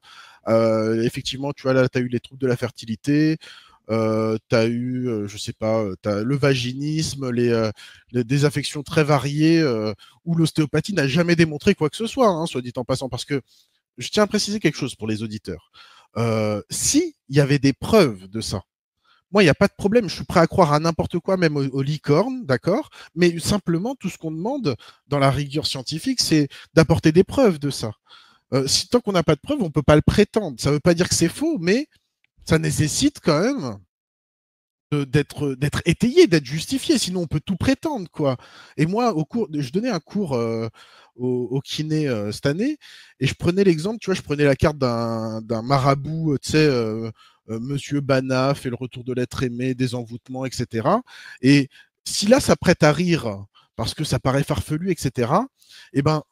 Effectivement, tu vois, là, tu as eu les troubles de la fertilité, tu as eu, je sais pas, tu as le vaginisme, des affections très variées, où l'ostéopathie n'a jamais démontré quoi que ce soit, hein, soit dit en passant, parce que je tiens à préciser quelque chose pour les auditeurs. Si il y avait des preuves de ça, moi, il n'y a pas de problème, je suis prêt à croire à n'importe quoi, même aux licornes, d'accord. Mais simplement, tout ce qu'on demande dans la rigueur scientifique, c'est d'apporter des preuves de ça. Tant qu'on n'a pas de preuves, on ne peut pas le prétendre. Ça ne veut pas dire que c'est faux, mais ça nécessite quand même d'être étayé, d'être justifié. Sinon, on peut tout prétendre, quoi. Et moi, je donnais un cours au kiné cette année, et je prenais l'exemple, tu vois, je prenais la carte d'un marabout, tu sais, Monsieur Bana fait le retour de l'être aimé, des envoûtements, etc. Et si là, ça prête à rire parce que ça paraît farfelu, etc. Eh ben,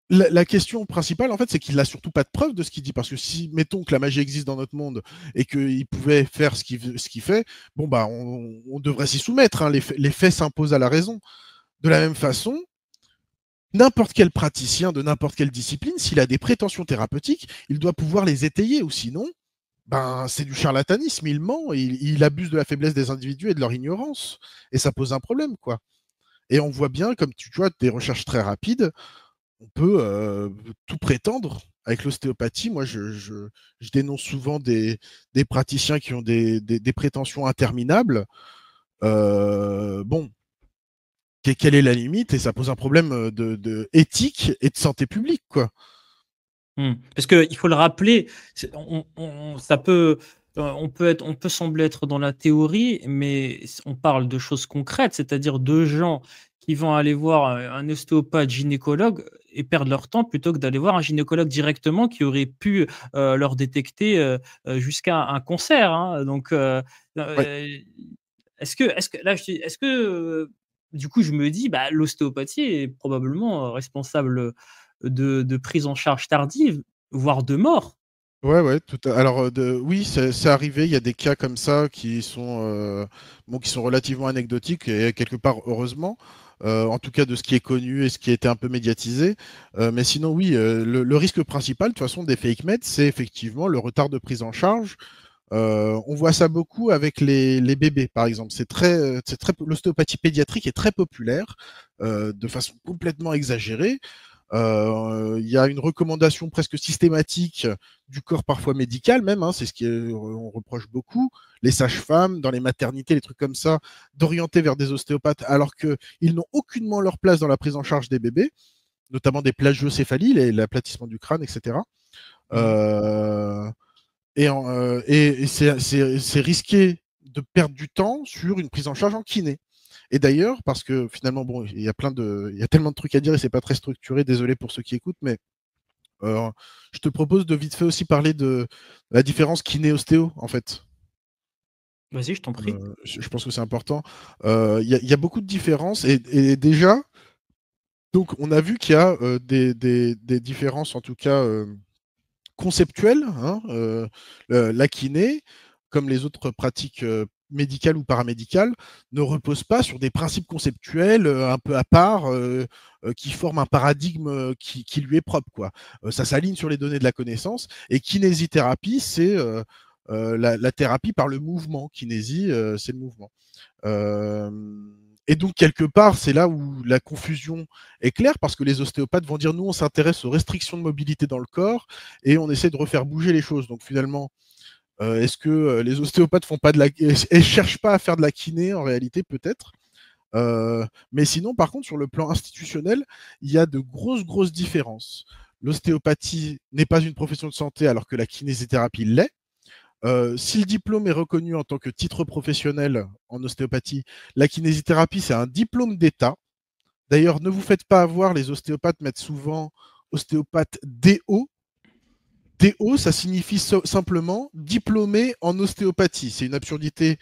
la question principale, en fait, c'est qu'il n'a surtout pas de preuve de ce qu'il dit. Parce que si, mettons que la magie existe dans notre monde et qu'il pouvait faire ce qu'il fait, bon, bah, on devrait s'y soumettre, hein. Les faits s'imposent à la raison. De la même façon, n'importe quel praticien de n'importe quelle discipline, s'il a des prétentions thérapeutiques, il doit pouvoir les étayer, ou sinon, ben, c'est du charlatanisme, il ment, il abuse de la faiblesse des individus et de leur ignorance. Et ça pose un problème, quoi. Et on voit bien, comme tu vois, des recherches très rapides, on peut tout prétendre avec l'ostéopathie. Moi, je dénonce souvent des praticiens qui ont des prétentions interminables. Bon, quelle est la limite? Et ça pose un problème de éthique et de santé publique, quoi. Mmh. Parce qu'il faut le rappeler, ça peut, on peut sembler être dans la théorie, mais on parle de choses concrètes, c'est-à-dire de gens qui vont aller voir un ostéopathe gynécologue et perdre leur temps plutôt que d'aller voir un gynécologue directement qui aurait pu, leur détecter, jusqu'à un cancer, hein. Donc Ouais. est-ce que là, je dis est-ce que, du coup, je me dis, bah, l'ostéopathie est probablement, responsable, de prise en charge tardive, voire de mort. Ouais, ouais, alors, oui, c'est arrivé. Il y a des cas comme ça bon, qui sont relativement anecdotiques et quelque part heureusement, en tout cas de ce qui est connu et ce qui a été un peu médiatisé. Mais sinon, oui, le risque principal, de toute façon, des fake meds, c'est effectivement le retard de prise en charge. On voit ça beaucoup avec les bébés, par exemple. L'ostéopathie pédiatrique est très populaire, de façon complètement exagérée. Il y a une recommandation presque systématique du corps, parfois médical même, hein, c'est ce qu'on reproche beaucoup, les sages-femmes, dans les maternités, les trucs comme ça, d'orienter vers des ostéopathes alors qu'ils n'ont aucunement leur place dans la prise en charge des bébés, notamment des plagiocéphalies, l'aplatissement du crâne, etc. Et c'est risqué de perdre du temps sur une prise en charge en kiné. Et d'ailleurs, parce que finalement, bon, il y a tellement de trucs à dire et c'est pas très structuré, désolé pour ceux qui écoutent, mais je te propose de vite fait aussi parler de la différence kiné-ostéo, en fait. Vas-y, je t'en prie. Je pense que c'est important. Il y a beaucoup de différences et déjà, donc on a vu qu'il y a des différences, en tout cas conceptuelles, hein, la kiné, comme les autres pratiques médicales ou paramédicales, ne repose pas sur des principes conceptuels un peu à part qui forment un paradigme qui lui est propre, quoi. Ça s'aligne sur les données de la connaissance. Et kinésithérapie, c'est la thérapie par le mouvement. Kinésie, c'est le mouvement. Et donc, quelque part, c'est là où la confusion est claire, parce que les ostéopathes vont dire, nous, on s'intéresse aux restrictions de mobilité dans le corps et on essaie de refaire bouger les choses. Donc, finalement, est-ce que les ostéopathes font pas et cherchent pas à faire de la kiné en réalité, peut-être. Mais sinon, par contre, sur le plan institutionnel, il y a de grosses différences. L'ostéopathie n'est pas une profession de santé alors que la kinésithérapie l'est. Si le diplôme est reconnu en tant que titre professionnel en ostéopathie, la kinésithérapie, c'est un diplôme d'État. D'ailleurs, ne vous faites pas avoir, les ostéopathes mettent souvent ostéopathe DO. DO, ça signifie simplement diplômé en ostéopathie. C'est une absurdité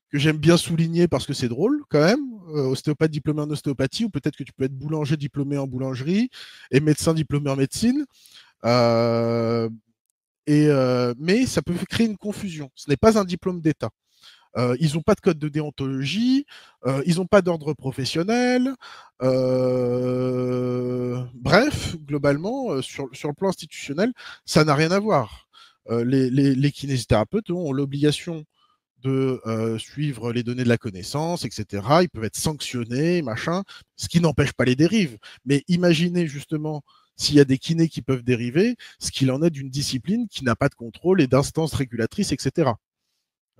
que j'aime bien souligner parce que c'est drôle quand même. Ostéopathe diplômé en ostéopathie, ou peut-être que tu peux être boulanger diplômé en boulangerie et médecin diplômé en médecine. Mais ça peut créer une confusion. Ce n'est pas un diplôme d'État. Ils n'ont pas de code de déontologie, ils n'ont pas d'ordre professionnel. Bref, globalement, sur le plan institutionnel, ça n'a rien à voir. Les kinésithérapeutes ont l'obligation de suivre les données de la connaissance, etc. Ils peuvent être sanctionnés, machin, ce qui n'empêche pas les dérives. Mais imaginez justement s'il y a des kinés qui peuvent dériver, ce qu'il en est d'une discipline qui n'a pas de contrôle et d'instances régulatrices, etc.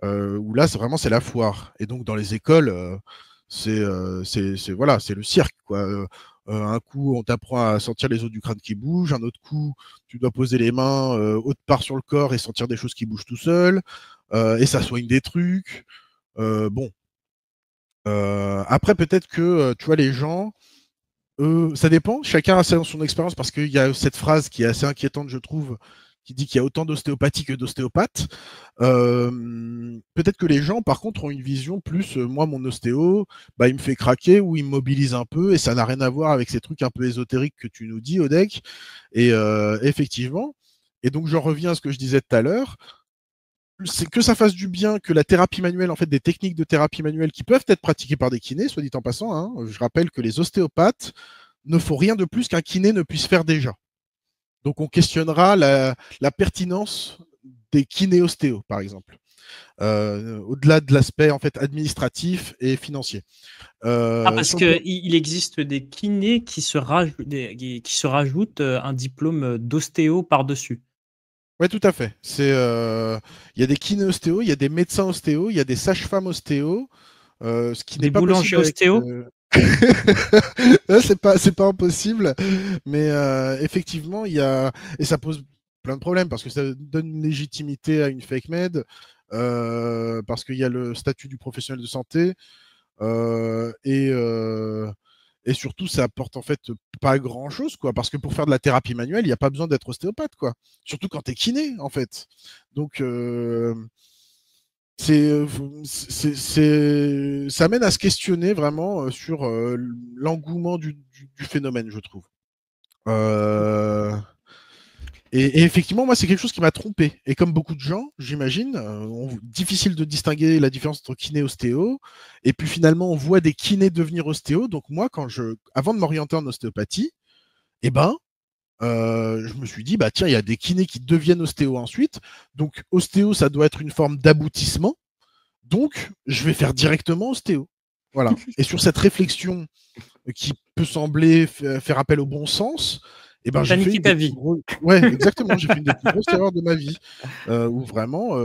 Où là, c'est la foire. Et donc, dans les écoles, voilà, c'est le cirque, quoi. Un coup, on t'apprend à sentir les os du crâne qui bougent. Un autre coup, tu dois poser les mains autre part sur le corps et sentir des choses qui bougent tout seul. Et ça soigne des trucs. Bon. Après, peut-être que, tu vois, les gens, ça dépend. Chacun a son expérience, parce qu'il y a cette phrase qui est assez inquiétante, je trouve, qui dit qu'il y a autant d'ostéopathie que d'ostéopathes. Peut-être que les gens, par contre, ont une vision plus, moi, mon ostéo, bah, il me fait craquer ou il me mobilise un peu, et ça n'a rien à voir avec ces trucs un peu ésotériques que tu nous dis, Odek. Et effectivement, et donc j'en reviens à ce que je disais tout à l'heure, c'est que ça fasse du bien, que la thérapie manuelle, en fait, des techniques de thérapie manuelle qui peuvent être pratiquées par des kinés, soit dit en passant, hein. Je rappelle que les ostéopathes ne font rien de plus qu'un kiné ne puisse faire déjà. Donc on questionnera la pertinence des kiné-ostéos, par exemple, au-delà de l'aspect en fait administratif et financier. Parce qu'il existe des kinés qui se rajoutent un diplôme d'ostéo par-dessus. Oui, tout à fait. Il y a des kiné-ostéos, il y a des médecins ostéos, il y a des sages-femmes ostéos, ce qui n'est pas possible avec... ostéo. c'est pas impossible, mais effectivement, et ça pose plein de problèmes parce que ça donne une légitimité à une fake med, parce qu'il y a le statut du professionnel de santé, et surtout, ça apporte en fait pas grand chose, quoi, parce que pour faire de la thérapie manuelle, il n'y a pas besoin d'être ostéopathe, quoi. Surtout quand tu es kiné, en fait. Donc, ça mène à se questionner vraiment sur l'engouement du phénomène, je trouve. Et effectivement, moi, c'est quelque chose qui m'a trompé. Et comme beaucoup de gens, j'imagine, difficile de distinguer la différence entre kiné et ostéo. Et puis finalement, on voit des kinés devenir ostéo. Donc moi, avant de m'orienter en ostéopathie, eh ben, je me suis dit, bah tiens, il y a des kinés qui deviennent ostéo ensuite. Donc ostéo, ça doit être une forme d'aboutissement. Donc, je vais faire directement ostéo. Voilà. Et sur cette réflexion qui peut sembler faire appel au bon sens, et ben Tu j'ai fait niqué une des ta plus vie. grosses ouais, exactement, j'ai fait une des plus grosses erreurs de ma vie, où vraiment,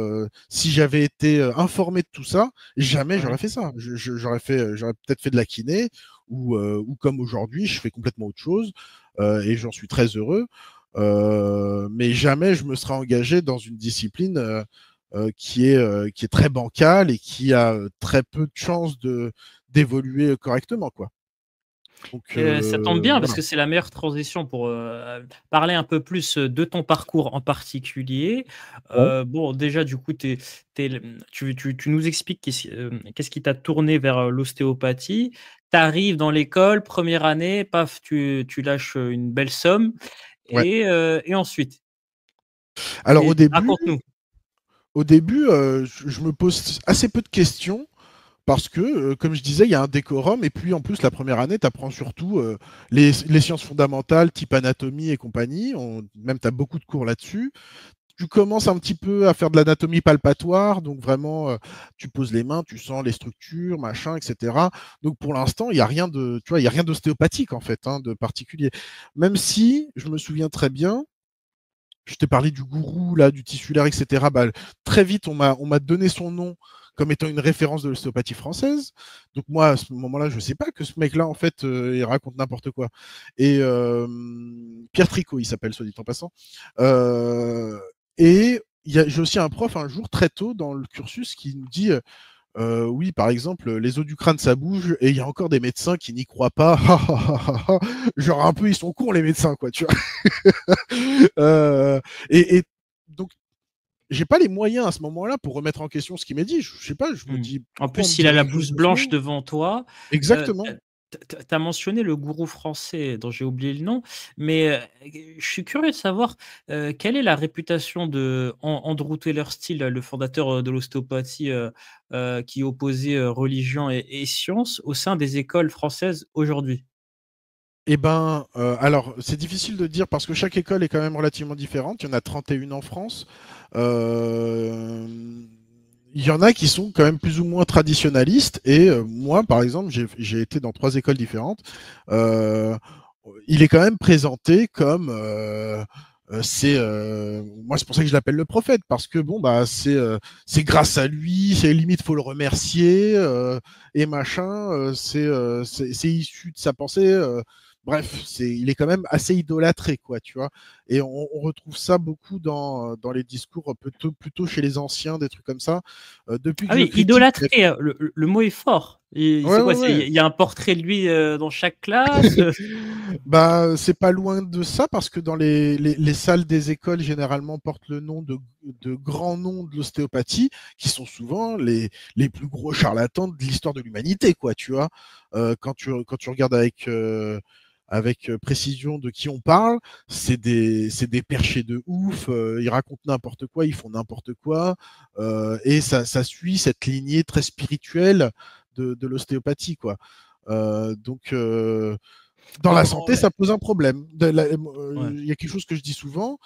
si j'avais été, informé de tout ça, jamais Ouais. j'aurais fait ça. J'aurais peut-être fait de la kiné ou comme aujourd'hui, je fais complètement autre chose, et j'en suis très heureux. Mais jamais je me serais engagé dans une discipline, qui est très bancale et qui a, très peu de chances d'évoluer correctement, quoi. Donc Ça tombe bien parce voilà. que c'est la meilleure transition pour, parler un peu plus, de ton parcours en particulier. Ouais, Bon déjà du coup tu nous expliques qu'est-ce qui t'a tourné vers, l'ostéopathie. Tu arrives dans l'école, première année, paf, tu lâches, une belle somme ouais. et ensuite? Alors Raconte-nous. au début, je me pose assez peu de questions parce que, comme je disais, il y a un décorum et puis en plus la première année, tu apprends surtout, les sciences fondamentales type anatomie et compagnie. Même tu as beaucoup de cours là-dessus. Tu commences un petit peu à faire de l'anatomie palpatoire, donc vraiment, tu poses les mains, tu sens les structures, machin, et cetera. Donc pour l'instant, il y a rien de tu vois, il y a rien d'ostéopathique en fait, hein, de particulier. Même si je me souviens très bien, je t'ai parlé du gourou là, du tissulaire, et cetera. Bah, très vite, on m'a donné son nom comme étant une référence de l'ostéopathie française. Donc moi, à ce moment-là, je sais pas que ce mec-là, en fait, il raconte n'importe quoi. Et Pierre Tricot, il s'appelle, soit dit en passant. Euh, et j'ai aussi un prof un jour très tôt dans le cursus qui nous dit oui, par exemple, les os du crâne, ça bouge, et il y a encore des médecins qui n'y croient pas. Genre un peu, ils sont cons les médecins, quoi, tu vois. Euh, et donc, j'ai pas les moyens à ce moment-là pour remettre en question ce qu'il m'a dit. Je sais pas, je me Mmh. dis En pourquoi on me plus, il a dirait la quelque chose blouse de blanche faux. devant toi. Exactement. Tu as mentionné le gourou français dont j'ai oublié le nom, mais, je suis curieux de savoir, quelle est la réputation de Andrew Taylor Still, le fondateur, de l'ostéopathie, qui opposait, religion et science au sein des écoles françaises aujourd'hui? Eh ben, alors c'est difficile de dire parce que chaque école est quand même relativement différente. Il y en a 31 en France. Hem, il y en a qui sont quand même plus ou moins traditionnalistes et moi, par exemple, j'ai été dans 3 écoles différentes. Heu, il est quand même présenté comme, moi, c'est pour ça que je l'appelle le prophète parce que bon, bah, c'est grâce à lui, c'est limite faut le remercier, et machin, c'est issu de sa pensée, bref, il est quand même assez idolâtré, quoi, tu vois. Et on retrouve ça beaucoup dans les discours plutôt chez les anciens, des trucs comme ça. Depuis Ah que je oui, critique, idolâtré, le mot est fort. Et ouais, c'est quoi? ouais, C'est ouais. il y a un portrait de lui, dans chaque classe? Bah, c'est pas loin de ça parce que dans les salles des écoles généralement portent le nom de grands noms de l'ostéopathie qui sont souvent les plus gros charlatans de l'histoire de l'humanité, quoi, tu vois. Quand tu regardes avec précision de qui on parle, c'est des perchés de ouf, ils racontent n'importe quoi, ils font n'importe quoi, et ça suit cette lignée très spirituelle de l'ostéopathie, quoi. Donc, dans la En santé, ça pose un problème. Ouais. Il y a quelque chose que je dis souvent,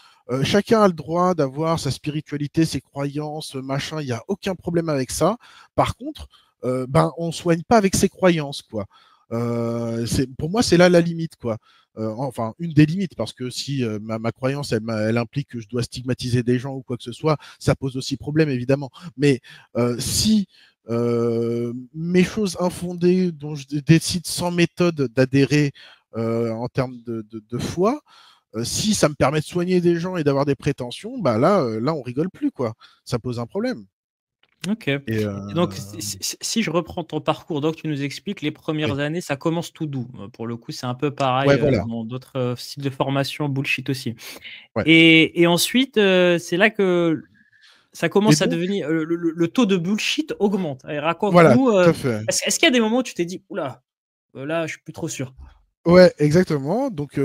chacun a le droit d'avoir sa spiritualité, ses croyances, machin, il y a aucun problème avec ça. Par contre, ben, on soigne pas avec ses croyances, quoi. Pour moi, c'est là la limite, quoi. Enfin, une des limites, parce que si ma croyance, elle implique que je dois stigmatiser des gens ou quoi que ce soit, ça pose aussi problème, évidemment. Mais si mes choses infondées dont je décide sans méthode d'adhérer en termes de foi, si ça me permet de soigner des gens et d'avoir des prétentions, bah là, on rigole plus, quoi. Ça pose un problème. OK. Et Et donc si je reprends ton parcours, donc tu nous expliques les oui, premières années, ça commence tout doux. Pour le coup, c'est un peu pareil, ouais, voilà, dans d'autres, styles de formation bullshit aussi. ouais. Et ensuite, c'est là que ça Et commence à donc, devenir, le taux de bullshit augmente. Allez, voilà, raconte-nous, tout à fait. est-ce qu'il y a des moments où tu t'es dit: «Ouh là, là, je suis plus trop sûr»? Ouais, exactement. Donc,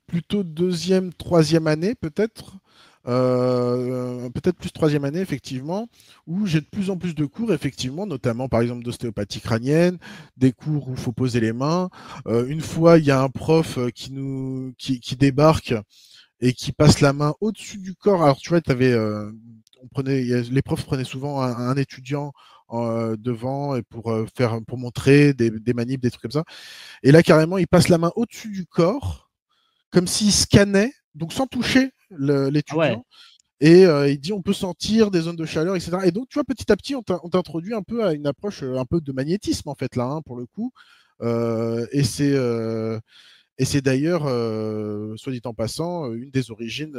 plutôt deuxième, troisième année, peut-être. Peut-être plus troisième année, effectivement, où j'ai de plus en plus de cours, effectivement, notamment par exemple d'ostéopathie crânienne, des cours où il faut poser les mains. Une fois, il y a un prof qui débarque et qui passe la main au-dessus du corps. Alors, tu vois, les profs prenaient souvent un étudiant devant et pour montrer des manips, des trucs comme ça. Et là, carrément, il passe la main au-dessus du corps, comme s'il scannait, donc sans toucher Ah ouais. l'étudiant. Et il dit on peut sentir des zones de chaleur, etc. Et donc, tu vois, petit à petit, on t'introduit un peu à une approche un peu de magnétisme, en fait, là, hein, pour le coup. Et c'est d'ailleurs, soit dit en passant, une des origines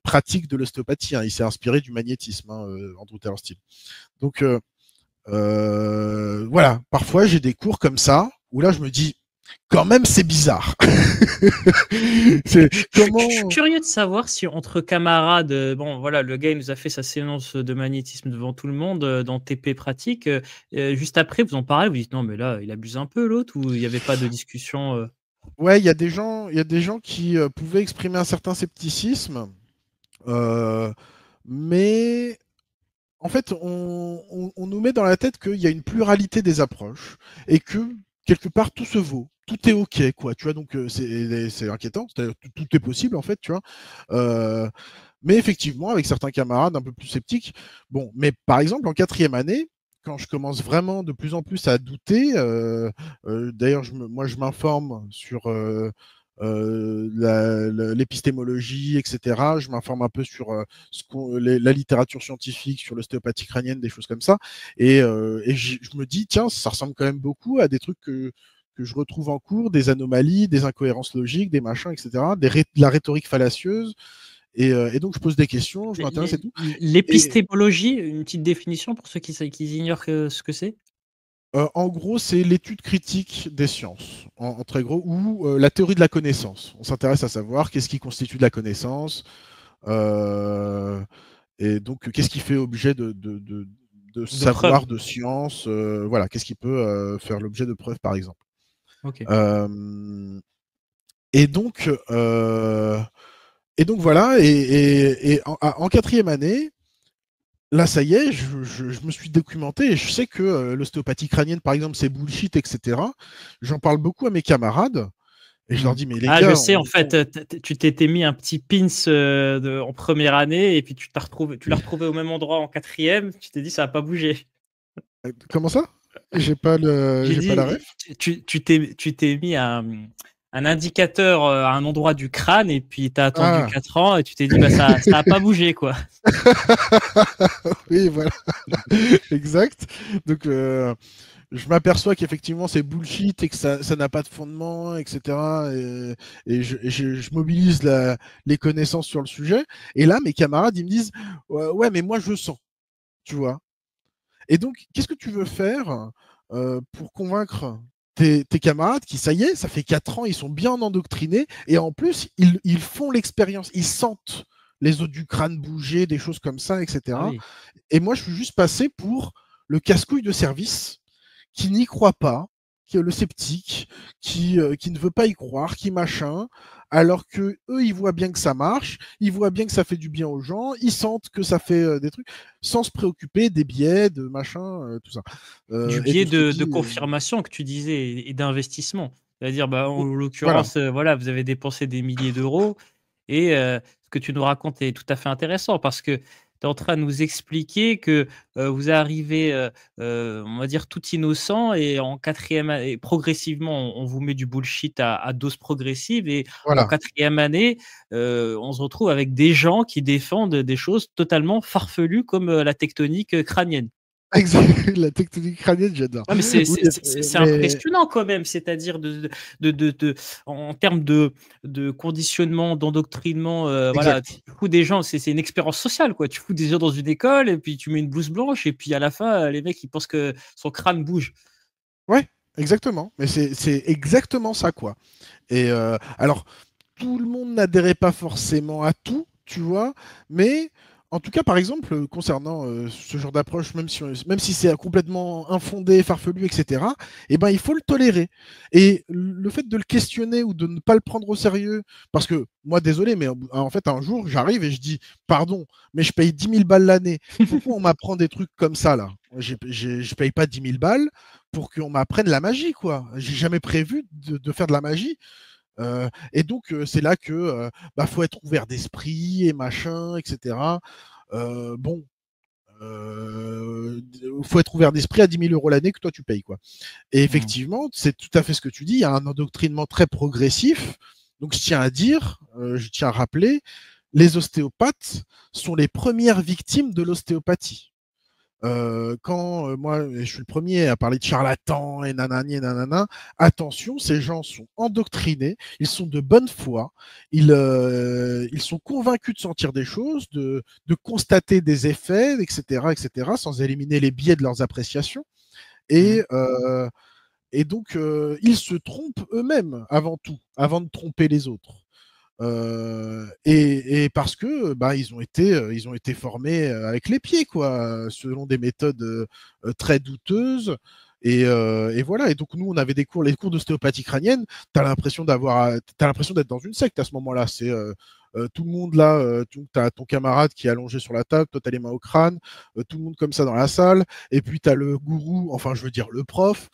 pratiques de l'ostéopathie, hein. Il s'est inspiré du magnétisme, hein, Andrew Taylor Still. Donc, voilà, parfois j'ai des cours comme ça, où là je me dis, quand même c'est bizarre. C'est Je suis comment. curieux de savoir si entre camarades, bon voilà, le gars il nous a fait sa séance de magnétisme devant tout le monde dans TP pratique. Juste après, vous en parlez, vous dites non, mais là, il abuse un peu l'autre, ou il n'y avait pas de discussion Ouais, il y a des gens qui pouvaient exprimer un certain scepticisme, euh, mais en fait, on nous met dans la tête qu'il y a une pluralité des approches et que quelque part tout se vaut, tout est ok, quoi. Tu vois, donc c'est inquiétant. Tout est possible en fait, tu vois. Euh, mais effectivement, avec certains camarades un peu plus sceptiques, bon, mais par exemple en quatrième année, quand je commence vraiment de plus en plus à douter, d'ailleurs, moi je m'informe sur l'épistémologie, etc. Je m'informe un peu sur la littérature scientifique, sur l'ostéopathie crânienne, des choses comme ça. Et je me dis, tiens, ça ressemble quand même beaucoup à des trucs que je retrouve en cours, des anomalies, des incohérences logiques, des machins, etc., de la rhétorique fallacieuse. Et donc, je pose des questions, je m'intéresse et tout. Et l'épistémologie, une petite définition pour ceux qui ignorent ce que c'est? en gros, c'est l'étude critique des sciences, en très gros, ou la théorie de la connaissance. On s'intéresse à savoir qu'est-ce qui constitue de la connaissance, euh, et donc qu'est-ce qui fait objet de De preuves. savoir, de science, voilà, qu'est-ce qui peut faire l'objet de preuves, par exemple. Ok. Euh, et donc, voilà, et en quatrième année, là, ça y est, je me suis documenté et je sais que l'ostéopathie crânienne, par exemple, c'est bullshit, etc. J'en parle beaucoup à mes camarades et je leur Hmm. dis, mais les Ah, je gars, sais, en fait, tu t'étais mis un petit pins en première année, et puis tu l'as retrouvé au même endroit en quatrième, tu t'es dit ça va pas bouger. comment ça? J'ai J'ai pas la dit, ref. tu t'es mis un indicateur à un endroit du crâne, et puis tu as attendu Ah, 4 ans et tu t'es dit, bah, ça a pas bougé, quoi. oui, voilà, exact. Donc, je m'aperçois qu'effectivement c'est bullshit et que ça n'a pas de fondement, etc. Et je mobilise les connaissances sur le sujet. Et là, mes camarades, ils me disent, ouais, ouais, mais moi je sens, tu vois. Et donc, qu'est-ce que tu veux faire pour convaincre tes camarades qui, ça y est, ça fait 4 ans, ils sont bien endoctrinés, et en plus, ils font l'expérience, ils sentent les os du crâne bouger, des choses comme ça, Ah etc. oui. Et moi, je suis juste passé pour le casse-couille de service qui n'y croit pas, qui est le sceptique, qui ne veut pas y croire, qui machin, alors que eux, ils voient bien que ça marche, ils voient bien que ça fait du bien aux gens, ils sentent que ça fait des trucs, sans se préoccuper des biais, de machin, tout ça. Du Et biais donc je te de dis, confirmation que tu disais, et d'investissement. C'est-à-dire, bah, en voilà, l'occurrence, voilà, vous avez dépensé des milliers d'euros, et ce que tu nous racontes est tout à fait intéressant, parce que tu es en train de nous expliquer que, vous arrivez, on va dire tout innocent, et en quatrième e et progressivement, on vous met du bullshit à dose progressive, et en voilà. quatrième année, on se retrouve avec des gens qui défendent des choses totalement farfelues comme, la tectonique crânienne. La tectonique crânienne, j'adore. Ouais, mais c'est Oui, c'est c'est c'est c'est mais impressionnant quand même, c'est-à-dire de en termes de conditionnement, d'endoctrinement, voilà, tu exact. fous des gens, c'est une expérience sociale, quoi. Tu fous des gens dans une école, et puis tu mets une blouse blanche, et puis à la fin, les mecs, ils pensent que son crâne bouge. Ouais, exactement. Mais c'est exactement ça, quoi. Et alors, tout le monde n'adhérait pas forcément à tout, tu vois, mais en tout cas, par exemple, concernant ce genre d'approche, même si c'est complètement infondé, farfelu, etc., eh ben, il faut le tolérer. Et le fait de le questionner ou de ne pas le prendre au sérieux, parce que moi, désolé, mais en fait, un jour, j'arrive et je dis, pardon, mais je paye 10 000 balles l'année. Pourquoi on m'apprend des trucs comme ça, là? Je paye pas 10 000 balles pour qu'on m'apprenne la magie, quoi. J'ai jamais prévu de faire de la magie. Et donc, c'est là que bah, faut être ouvert d'esprit et machin, etc. Bon, faut être ouvert d'esprit à 10 000 € l'année que toi tu payes, quoi. Et Mmh. effectivement, c'est tout à fait ce que tu dis. Il y a un endoctrinement très progressif. Donc, je tiens à dire, je tiens à rappeler, les ostéopathes sont les premières victimes de l'ostéopathie. Quand moi, je suis le premier à parler de charlatans et nanani et nanana, attention, ces gens sont endoctrinés, ils sont de bonne foi, ils sont convaincus de sentir des choses, de constater des effets, etc., sans éliminer les biais de leurs appréciations. Mmh. Et, euh, et donc, ils se trompent eux-mêmes avant tout, avant de tromper les autres. Et parce que ils ont été formés avec les pieds, quoi, selon des méthodes très douteuses. Et voilà. Et donc nous, on avait les cours d'ostéopathie crânienne. T'as l'impression d'être dans une secte à ce moment-là. C'est tout le monde là, t'as ton camarade qui est allongé sur la table, toi t'as les mains au crâne, tout le monde comme ça dans la salle. Et puis t'as le gourou, enfin je veux dire le prof,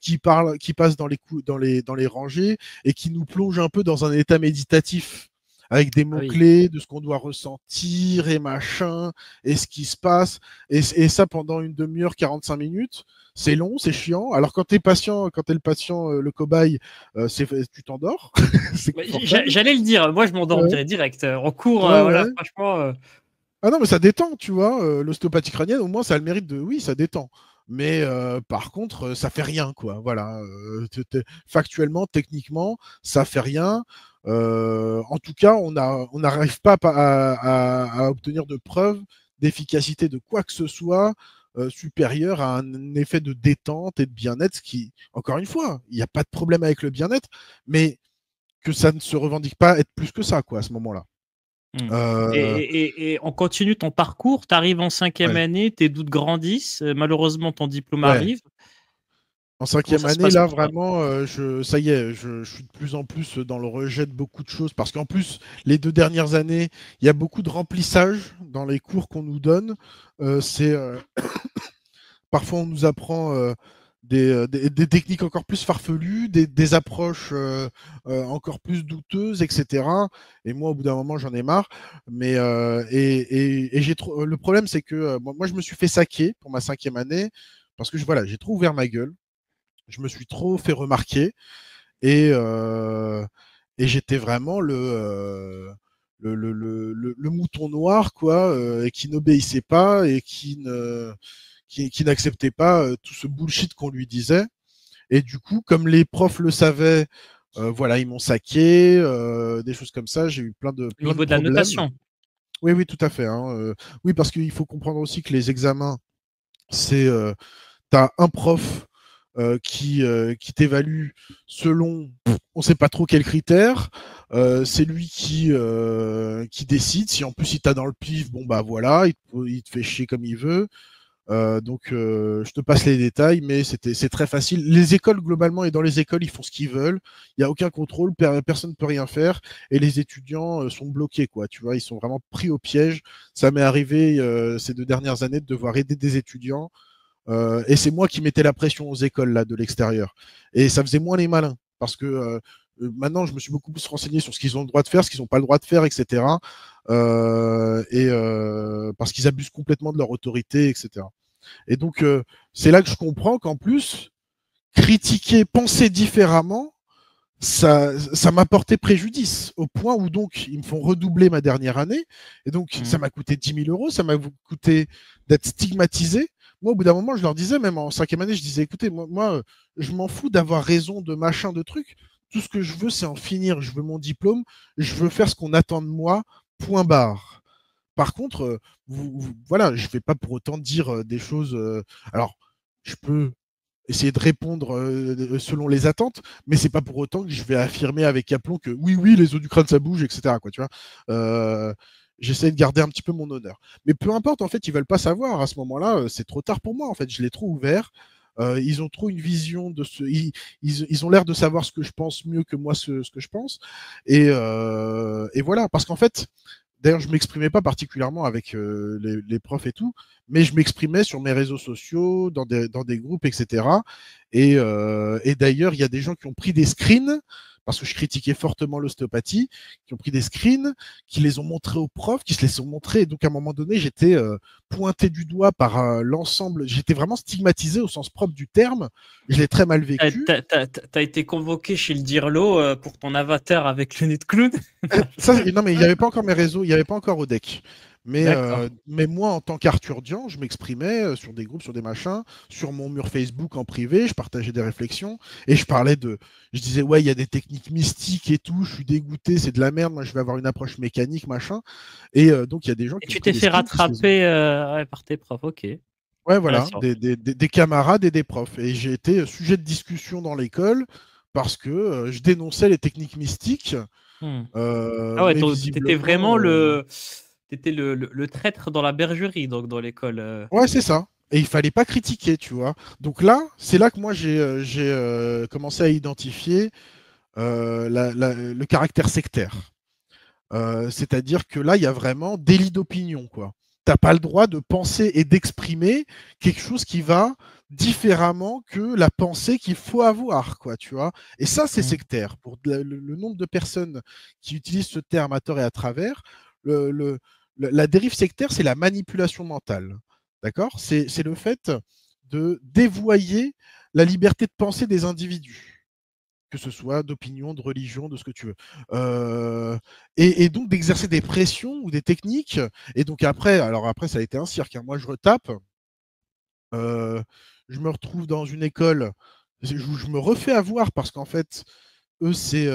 qui passe dans les rangées et qui nous plonge un peu dans un état méditatif avec des Ah oui. mots-clés de ce qu'on doit ressentir et machin, et ce qui se passe, et ça pendant une demi-heure, 45 minutes. C'est long, c'est chiant. Alors quand t'es patient, quand t'es le patient, le cobaye, tu t'endors, c'est Bah, confortable. j'allais le dire, moi je Ouais, m'endormirais direct. En cours, ouais, voilà, ouais. franchement. Ah non, mais ça détend, tu vois. L'ostéopathie crânienne, au moins, ça a le mérite de, oui, ça détend. Mais par contre, ça fait rien, quoi. Voilà. Factuellement, techniquement, ça fait rien. En tout cas, on n'arrive pas à obtenir de preuves d'efficacité de quoi que ce soit supérieur à un effet de détente et de bien-être, ce qui, encore une fois, il n'y a pas de problème avec le bien-être, mais que ça ne se revendique pas être plus que ça, quoi, à ce moment-là. Mmh. Euh, Et on continue ton parcours, tu arrives en 5e ouais, année, tes doutes grandissent, malheureusement ton diplôme ouais. arrive. En Comment cinquième ça se année, passe là, pour toi? vraiment, ça y est, je suis de plus en plus dans le rejet de beaucoup de choses parce qu'en plus, les 2 dernières années, il y a beaucoup de remplissage dans les cours qu'on nous donne. Parfois, on nous apprend des techniques encore plus farfelues, des approches encore plus douteuses, etc. Et moi, au bout d'un moment, j'en ai marre. Et le problème, c'est que moi, je me suis fait saquer pour ma 5e année parce que voilà, j'ai trop ouvert ma gueule. Je me suis trop fait remarquer et, euh, et j'étais vraiment le mouton noir, quoi, et qui n'obéissait pas et qui n'acceptait pas tout ce bullshit qu'on lui disait. Et du coup, comme les profs le savaient, voilà, ils m'ont saqué, des choses comme ça. J'ai eu Au plein de niveau de la problèmes. notation? Oui, oui, tout à fait, hein. Oui, parce qu'il faut comprendre aussi que les examens, c'est tu as un prof qui t'évalue selon on ne sait pas trop quels critères. C'est lui qui décide. Si en plus il t'a dans le pif, bon bah voilà, il te fait chier comme il veut. Donc je te passe les détails, mais c'est très facile. Les écoles globalement et dans les écoles ils font ce qu'ils veulent. Il n'y a aucun contrôle, personne ne peut rien faire et les étudiants sont bloqués, quoi. Tu vois, ils sont vraiment pris au piège. Ça m'est arrivé ces 2 dernières années de devoir aider des étudiants et c'est moi qui mettais la pression aux écoles là de l'extérieur. Et ça faisait moins les malins parce que maintenant je me suis beaucoup plus renseigné sur ce qu'ils ont le droit de faire, ce qu'ils n'ont pas le droit de faire, etc. Parce qu'ils abusent complètement de leur autorité, etc. Et donc c'est là que je comprends qu'en plus critiquer, penser différemment, ça m'a porté préjudice au point où donc ils me font redoubler ma dernière année et donc ça Mmh. m'a coûté 10 000 euros, ça m'a coûté d'être stigmatisé. Moi, au bout d'un moment, je leur disais, même en 5e année, je disais, écoutez, moi je m'en fous d'avoir raison de machin, de trucs. Tout ce que je veux, c'est en finir. Je veux mon diplôme, je veux faire ce qu'on attend de moi, point barre. Par contre, voilà, je ne vais pas pour autant dire des choses. Alors, je peux essayer de répondre selon les attentes, mais c'est pas pour autant que je vais affirmer avec aplomb que oui, oui, les os du crâne ça bouge, etc. Quoi, tu vois. J'essaie de garder un petit peu mon honneur. Mais peu importe, en fait, ils veulent pas savoir. À ce moment-là, c'est trop tard pour moi. En fait, je l'ai trop ouvert. Ils ont trop une vision de ce. Ils ont l'air de savoir ce que je pense mieux que moi ce que je pense. Et voilà, parce qu'en fait, d'ailleurs, je m'exprimais pas particulièrement avec les profs et tout, mais je m'exprimais sur mes réseaux sociaux, dans des groupes, etc. Et d'ailleurs, il y a des gens qui ont pris des screens parce que je critiquais fortement l'ostéopathie, qui ont pris des screens, qui les ont montrés aux profs, qui se les ont montrés. Et donc, à un moment donné, j'étais pointé du doigt par l'ensemble. J'étais vraiment stigmatisé au sens propre du terme. Je l'ai très mal vécu. T'as été convoqué chez le Dirlo pour ton avatar avec le nez de clown? Ça, non, mais il n'y avait pas encore mes réseaux, il n'y avait pas encore Odec. D'accord. Mais moi, en tant qu'Arthur Dian, je m'exprimais sur des groupes, sur des machins, sur mon mur Facebook en privé, je partageais des réflexions et je parlais de. Je disais, ouais, il y a des techniques mystiques et tout, je suis dégoûté, c'est de la merde, moi je vais avoir une approche mécanique, machin. Et donc, il y a des gens Et qui ont tu pris t'es des fait screens qui se les ont. rattraper ouais, par tes profs, ok. Ouais, voilà, Intéressant. des camarades et des profs. Et j'ai été sujet de discussion dans l'école parce que je dénonçais les techniques mystiques, Hmm. Ah ouais, mais t'étais vraiment visiblement. t'étais le traître dans la bergerie, donc dans l'école. Ouais, c'est ça. Et il fallait pas critiquer, tu vois. Donc là, c'est là que moi j'ai commencé à identifier le caractère sectaire. C'est-à-dire que là, il y a vraiment délit d'opinion, quoi. T'as pas le droit de penser et d'exprimer quelque chose qui va différemment que la pensée qu'il faut avoir, quoi, tu vois. Et ça, c'est Hmm. sectaire. Pour le nombre de personnes qui utilisent ce terme à tort et à travers, le, le- la dérive sectaire, c'est la manipulation mentale. D'accord? C'est le fait de dévoyer la liberté de penser des individus, que ce soit d'opinion, de religion, de ce que tu veux. Et donc d'exercer des pressions ou des techniques. Et donc après, alors après, ça a été un cirque, hein. Moi, je retape, euh, je me retrouve dans une école, je me refais avoir parce qu'en fait, eux, c'est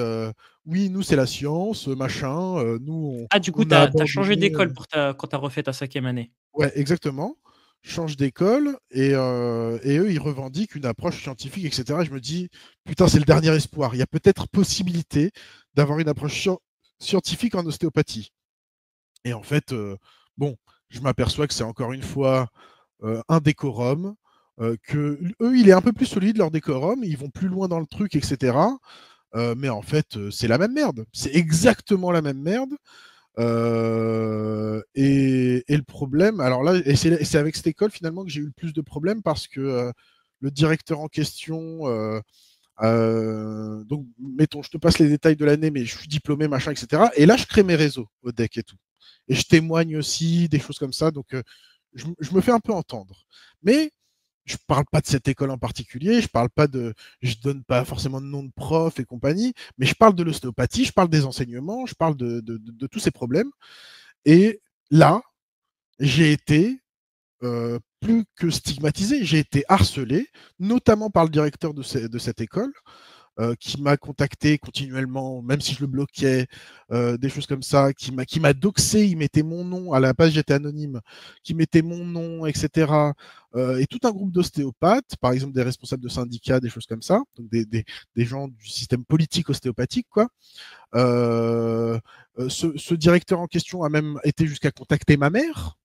oui, nous, c'est la science, machin, nous, Ah, du coup, on a t'as changé abandonné. d'école quand t'as refait ta 5e année. Ouais, exactement. Change d'école et eux, ils revendiquent une approche scientifique, etc. Je me dis, putain, c'est le dernier espoir. Il y a peut-être possibilité d'avoir une approche scientifique en ostéopathie. Et en fait, bon, je m'aperçois que c'est encore une fois un décorum, que eux, il est un peu plus solide leur décorum, ils vont plus loin dans le truc, etc. Mais en fait, c'est la même merde. C'est exactement la même merde. Et le problème, alors là, et c'est avec cette école finalement que j'ai eu le plus de problèmes parce que le directeur en question, donc mettons, je te passe les détails de l'année, mais je suis diplômé, machin, etc. Et là, je crée mes réseaux au DEC et tout. Et je témoigne aussi, des choses comme ça, donc je me fais un peu entendre. Mais je parle pas de cette école en particulier, je donne pas forcément de nom de prof et compagnie, mais je parle de l'ostéopathie, je parle des enseignements, je parle de tous ces problèmes. Et là, j'ai été plus que stigmatisé, j'ai été harcelé, notamment par le directeur de cette école, qui m'a contacté continuellement, même si je le bloquais, des choses comme ça, qui m'a doxé, il mettait mon nom, à la base j'étais anonyme, qui mettait mon nom, etc. Et tout un groupe d'ostéopathes, par exemple des responsables de syndicats, des choses comme ça, donc des gens du système politique ostéopathique, quoi. Ce directeur en question a même été jusqu'à contacter ma mère.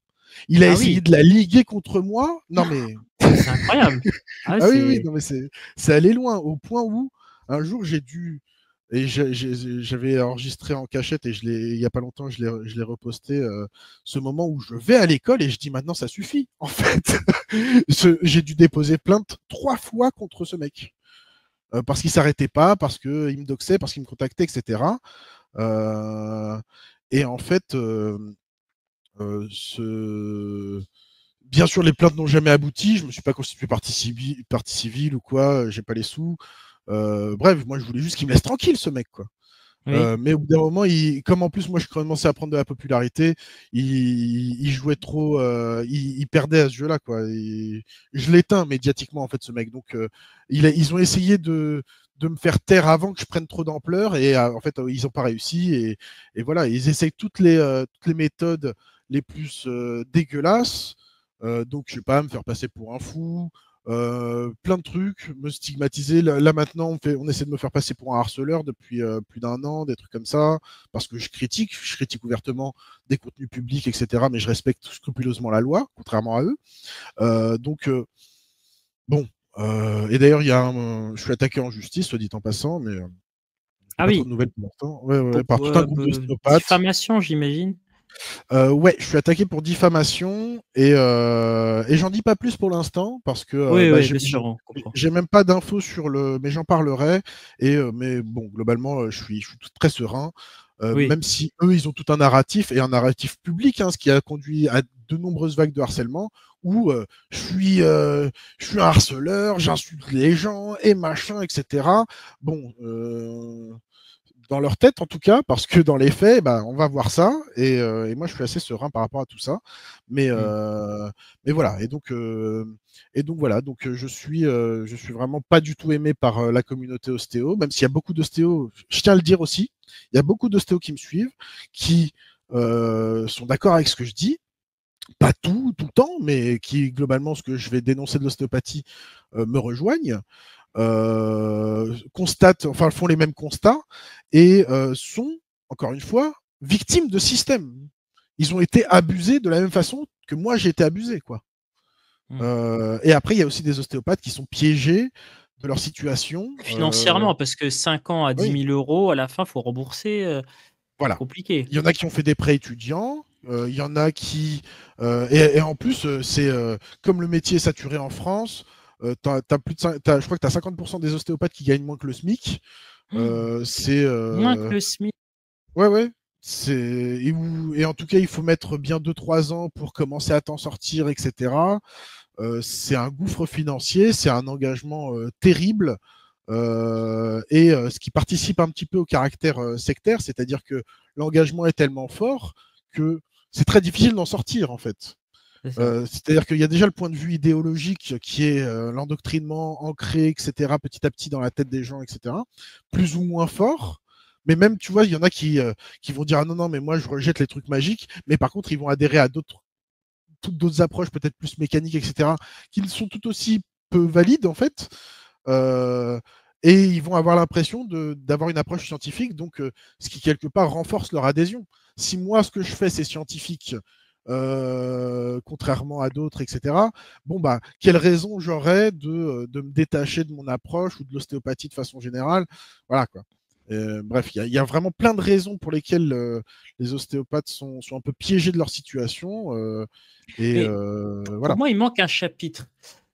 Il a Ah essayé oui, de la liguer contre moi. Non mais c'est incroyable. Ah, ah oui, oui, c'est. non, mais c'est allé loin, au point où un jour j'ai dû. Et j'avais enregistré en cachette et il y a pas longtemps, je l'ai reposté, ce moment où je vais à l'école et je dis maintenant ça suffit. En fait, j'ai dû déposer plainte 3 fois contre ce mec. Parce qu'il s'arrêtait pas, parce qu'il me doxait, parce qu'il me contactait, etc. Euh, et en fait, bien sûr, les plaintes n'ont jamais abouti. Je me suis pas constitué partie civile ou quoi. J'ai pas les sous. Bref, moi, je voulais juste qu'il me laisse tranquille, ce mec, quoi. Oui. Mais au bout d'un moment, comme en plus moi je commençais à prendre de la popularité, il jouait trop, il perdait à ce jeu-là, quoi. Je l'éteins médiatiquement en fait ce mec. Donc ils ont essayé de me faire taire avant que je prenne trop d'ampleur et en fait ils n'ont pas réussi et voilà, ils essayent toutes les méthodes les plus dégueulasses. Donc je sais pas, me faire passer pour un fou, plein de trucs, me stigmatiser. Là maintenant, on essaie de me faire passer pour un harceleur depuis plus d'un an, des trucs comme ça, parce que je critique ouvertement des contenus publics, etc. Mais je respecte scrupuleusement la loi, contrairement à eux. Donc bon. Et d'ailleurs, je suis attaqué en justice, soit dit en passant, mais Ah pas trop de oui, nouvelles pour l'instant. Ouais, ouais, pour, par tout un groupe d'ostéopathes. diffamation, j'imagine. Ouais, je suis attaqué pour diffamation et j'en dis pas plus pour l'instant parce que Oui, bah, oui, bien sûr, on comprend. j'ai même pas d'infos sur le, mais j'en parlerai. Mais bon, globalement, je suis très serein. Oui. Même si eux, ils ont tout un narratif et un narratif public, hein, ce qui a conduit à de nombreuses vagues de harcèlement où je suis un harceleur, j'insulte les gens et machin, etc. Bon, dans leur tête en tout cas, parce que dans les faits, bah, on va voir ça, et moi je suis assez serein par rapport à tout ça. Mais, Mmh. euh, mais voilà, et donc voilà, donc je suis vraiment pas du tout aimé par la communauté ostéo, même s'il y a beaucoup d'ostéos, je tiens à le dire aussi, il y a beaucoup d'ostéos qui me suivent, qui sont d'accord avec ce que je dis, pas tout le temps, mais qui globalement, ce que je vais dénoncer de l'ostéopathie me rejoignent, constatent, enfin font les mêmes constats et sont, encore une fois, victimes de système. Ils ont été abusés de la même façon que moi j'ai été abusé, quoi. Mmh. Et après, il y a aussi des ostéopathes qui sont piégés de leur situation. Financièrement, parce que 5 ans à dix Oui, mille euros à la fin, faut rembourser, voilà. compliqué. Il y en a qui ont fait des prêts étudiants. Il y en a qui et en plus c'est comme le métier est saturé en France. Je crois que tu as 50% des ostéopathes qui gagnent moins que le SMIC. C'est Moins que le SMIC. Ouais, ouais. Et en tout cas, il faut mettre bien 2 3 ans pour commencer à t'en sortir, etc. C'est un gouffre financier, c'est un engagement terrible. Ce qui participe un petit peu au caractère sectaire, c'est-à-dire que l'engagement est tellement fort que c'est très difficile d'en sortir, en fait. C'est ça. C'est-à-dire qu'il y a déjà le point de vue idéologique qui est l'endoctrinement ancré, etc., petit à petit dans la tête des gens, etc., plus ou moins fort. Mais même, tu vois, il y en a qui vont dire ah non, non, mais moi je rejette les trucs magiques, mais par contre, ils vont adhérer à toutes d'autres approches, peut-être plus mécaniques, etc., qui sont tout aussi peu valides, en fait. Euh, et ils vont avoir l'impression d'avoir une approche scientifique, donc ce qui quelque part renforce leur adhésion. Si moi ce que je fais c'est scientifique, contrairement à d'autres, etc. Bon bah quelle raison j'aurais de me détacher de mon approche ou de l'ostéopathie de façon générale, voilà quoi. Bref, il y a vraiment plein de raisons pour lesquelles les ostéopathes sont un peu piégés de leur situation. Mais pour Voilà. moi, il manque un chapitre.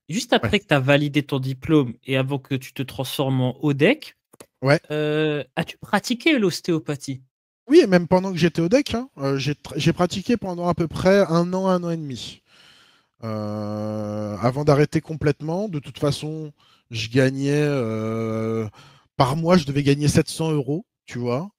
Juste Ouais. après que tu as validé ton diplôme et avant que tu te transformes en ODEC, Ouais. as-tu pratiqué l'ostéopathie? Oui, et même pendant que j'étais au deck, hein, j'ai pratiqué pendant à peu près un an et demi. Avant d'arrêter complètement. De toute façon, je gagnais par mois, je devais gagner 700 euros, tu vois.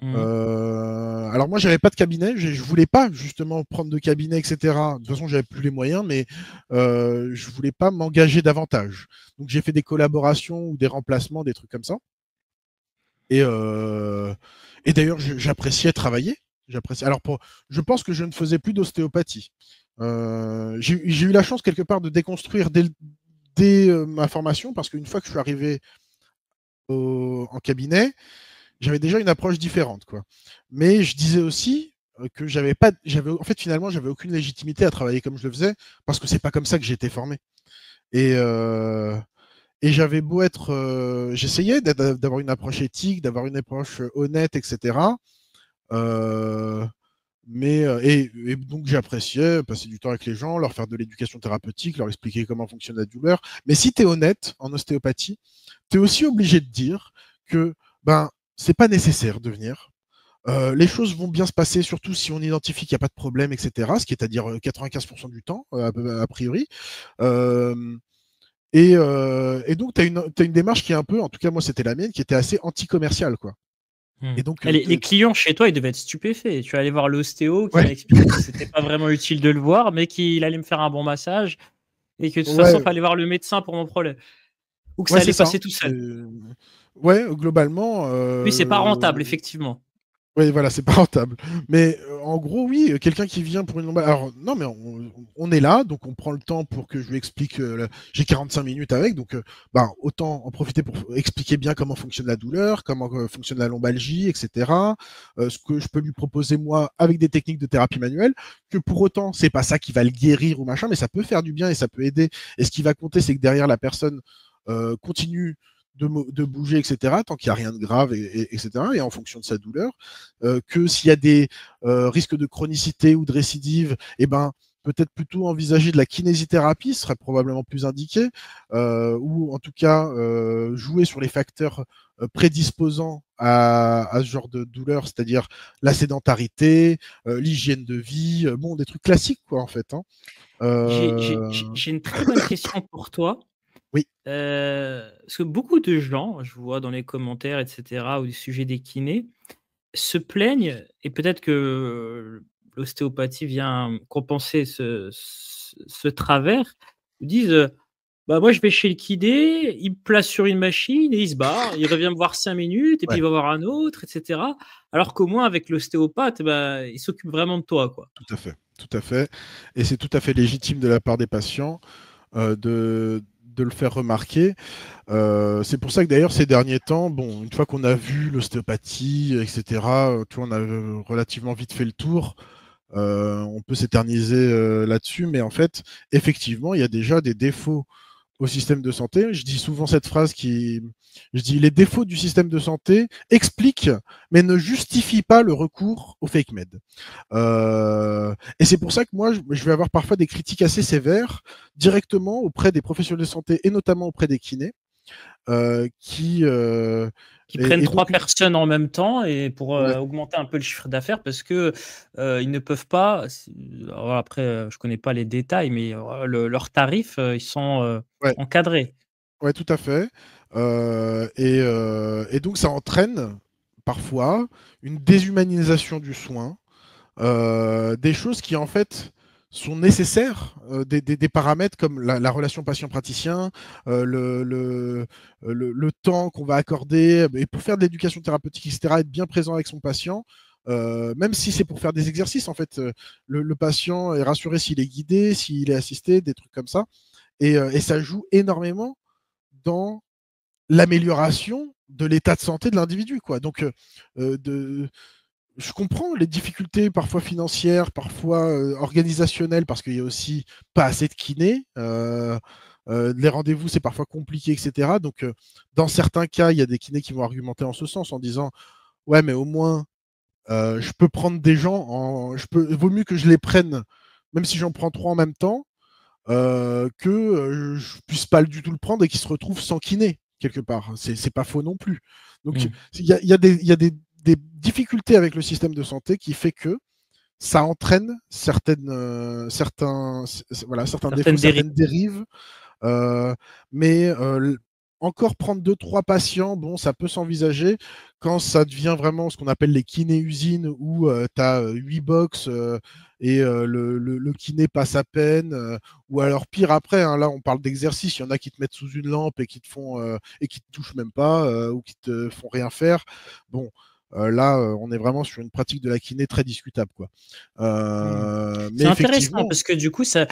Mmh. Alors moi, j'avais pas de cabinet, je voulais pas justement prendre de cabinet, etc. De toute façon, j'avais plus les moyens, mais je voulais pas m'engager davantage. Donc j'ai fait des collaborations ou des remplacements, des trucs comme ça. Et, euh, et d'ailleurs, j'appréciais travailler. J'appréciais. Je pense que je ne faisais plus d'ostéopathie. J'ai eu la chance quelque part de déconstruire dès ma formation, parce qu'une fois que je suis arrivé en cabinet, j'avais déjà une approche différente, quoi. Mais je disais aussi que en fait, finalement, j'avais aucune légitimité à travailler comme je le faisais, parce que c'est pas comme ça que j'ai été formé. Et, euh, et j'avais beau être, j'essayais d'avoir une approche éthique, d'avoir une approche honnête, etc. Euh, et donc j'appréciais passer du temps avec les gens, leur faire de l'éducation thérapeutique, leur expliquer comment fonctionne la douleur. Mais si tu es honnête en ostéopathie, tu es aussi obligé de dire que ben c'est pas nécessaire de venir. Les choses vont bien se passer, surtout si on identifie qu'il n'y a pas de problème, etc. Ce qui est à dire 95% du temps, a priori. Euh, et donc, t'as une démarche qui est un peu, en tout cas, moi, c'était la mienne, qui était assez anti-commerciale, quoi. Mmh. Et donc, Et les clients chez toi, ils devaient être stupéfaits. Tu es allé voir l'ostéo qui t'a ouais, expliqué que c'était pas vraiment utile de le voir, mais qu'il allait me faire un bon massage et que de toute façon, ouais, il fallait voir le médecin pour mon problème. Ou que ça ouais, c'est allait ça. passer tout seul. Ouais, globalement, Oui, c'est pas rentable, effectivement. oui, voilà, c'est pas rentable. Mais en gros, oui, quelqu'un qui vient pour une lombalgie. Alors, non, mais on est là, donc on prend le temps pour que je lui explique. J'ai 45 minutes avec, donc ben, autant en profiter pour expliquer bien comment fonctionne la douleur, comment fonctionne la lombalgie, etc. Ce que je peux lui proposer, moi, avec des techniques de thérapie manuelle, que pour autant, c'est pas ça qui va le guérir ou machin, mais ça peut faire du bien et ça peut aider. Et ce qui va compter, c'est que derrière, la personne continue de bouger, etc., tant qu'il n'y a rien de grave, etc., et en fonction de sa douleur, que s'il y a des risques de chronicité ou de récidive, eh ben, peut-être plutôt envisager de la kinésithérapie serait probablement plus indiqué, ou en tout cas jouer sur les facteurs prédisposants à ce genre de douleur, c'est-à-dire la sédentarité, l'hygiène de vie, bon, des trucs classiques, quoi, en fait. Hein. J'ai une très bonne question pour toi. Oui. Parce que beaucoup de gens, je vois dans les commentaires, et cetera, au sujet des kinés, se plaignent et peut-être que l'ostéopathie vient compenser ce travers. Ils disent, «Bah, moi, je vais chez le kiné, il me place sur une machine et il se barre. Il revient me voir 5 minutes et puis Ouais, il va voir un autre, et cetera». Alors qu'au moins avec l'ostéopathe, bah, il s'occupe vraiment de toi, quoi. tout à fait, tout à fait. Et c'est tout à fait légitime de la part des patients de le faire remarquer. C'est pour ça que d'ailleurs ces derniers temps, bon, une fois qu'on a vu l'ostéopathie, etc., tu vois, on a relativement vite fait le tour. On peut s'éterniser là-dessus, mais en fait, effectivement, il y a déjà des défauts au système de santé. Je dis souvent cette phrase je dis, les défauts du système de santé expliquent, mais ne justifient pas le recours au fake med. Et c'est pour ça que moi, je vais avoir parfois des critiques assez sévères directement auprès des professionnels de santé et notamment auprès des kinés, qui Qui prennent et 3 donc personnes en même temps et pour, ouais, augmenter un peu le chiffre d'affaires parce que, ils ne peuvent pas alors après, je connais pas les détails, mais, leurs tarifs, ils sont, ouais, encadrés. ouais, tout à fait. Et donc ça entraîne parfois une déshumanisation du soin, des choses qui en fait sont nécessaires, des paramètres comme la relation patient-praticien, le temps qu'on va accorder, et pour faire de l'éducation thérapeutique, etc., être bien présent avec son patient, même si c'est pour faire des exercices, en fait, le patient est rassuré s'il est guidé, s'il est assisté, des trucs comme ça, et ça joue énormément dans l'amélioration de l'état de santé de l'individu, quoi. Donc, je comprends les difficultés parfois financières, parfois organisationnelles, parce qu'il y a aussi pas assez de kinés. Les rendez-vous, c'est parfois compliqué, etc. Donc, dans certains cas, il y a des kinés qui vont argumenter en ce sens en disant ouais, mais au moins, je peux prendre des gens, vaut mieux que je les prenne, même si j'en prends trois en même temps, que je puisse pas du tout le prendre et qu'ils se retrouvent sans kiné, quelque part. C'est pas faux non plus. Donc, Mmh. il y a des difficultés avec le système de santé qui fait que ça entraîne certains défauts, Certaines dérives. certaines dérives. Euh, mais encore prendre deux, trois patients, bon, ça peut s'envisager quand ça devient vraiment ce qu'on appelle les kiné-usines où tu as 8 box et le kiné passe à peine. Ou alors pire après, hein, là on parle d'exercice, il y en a qui te mettent sous une lampe et qui te font et qui te touchent même pas ou qui te font rien faire. Bon, là, on est vraiment sur une pratique de la kiné très discutable, quoi. Mmh. Mais C'est intéressant effectivement, parce que du coup ça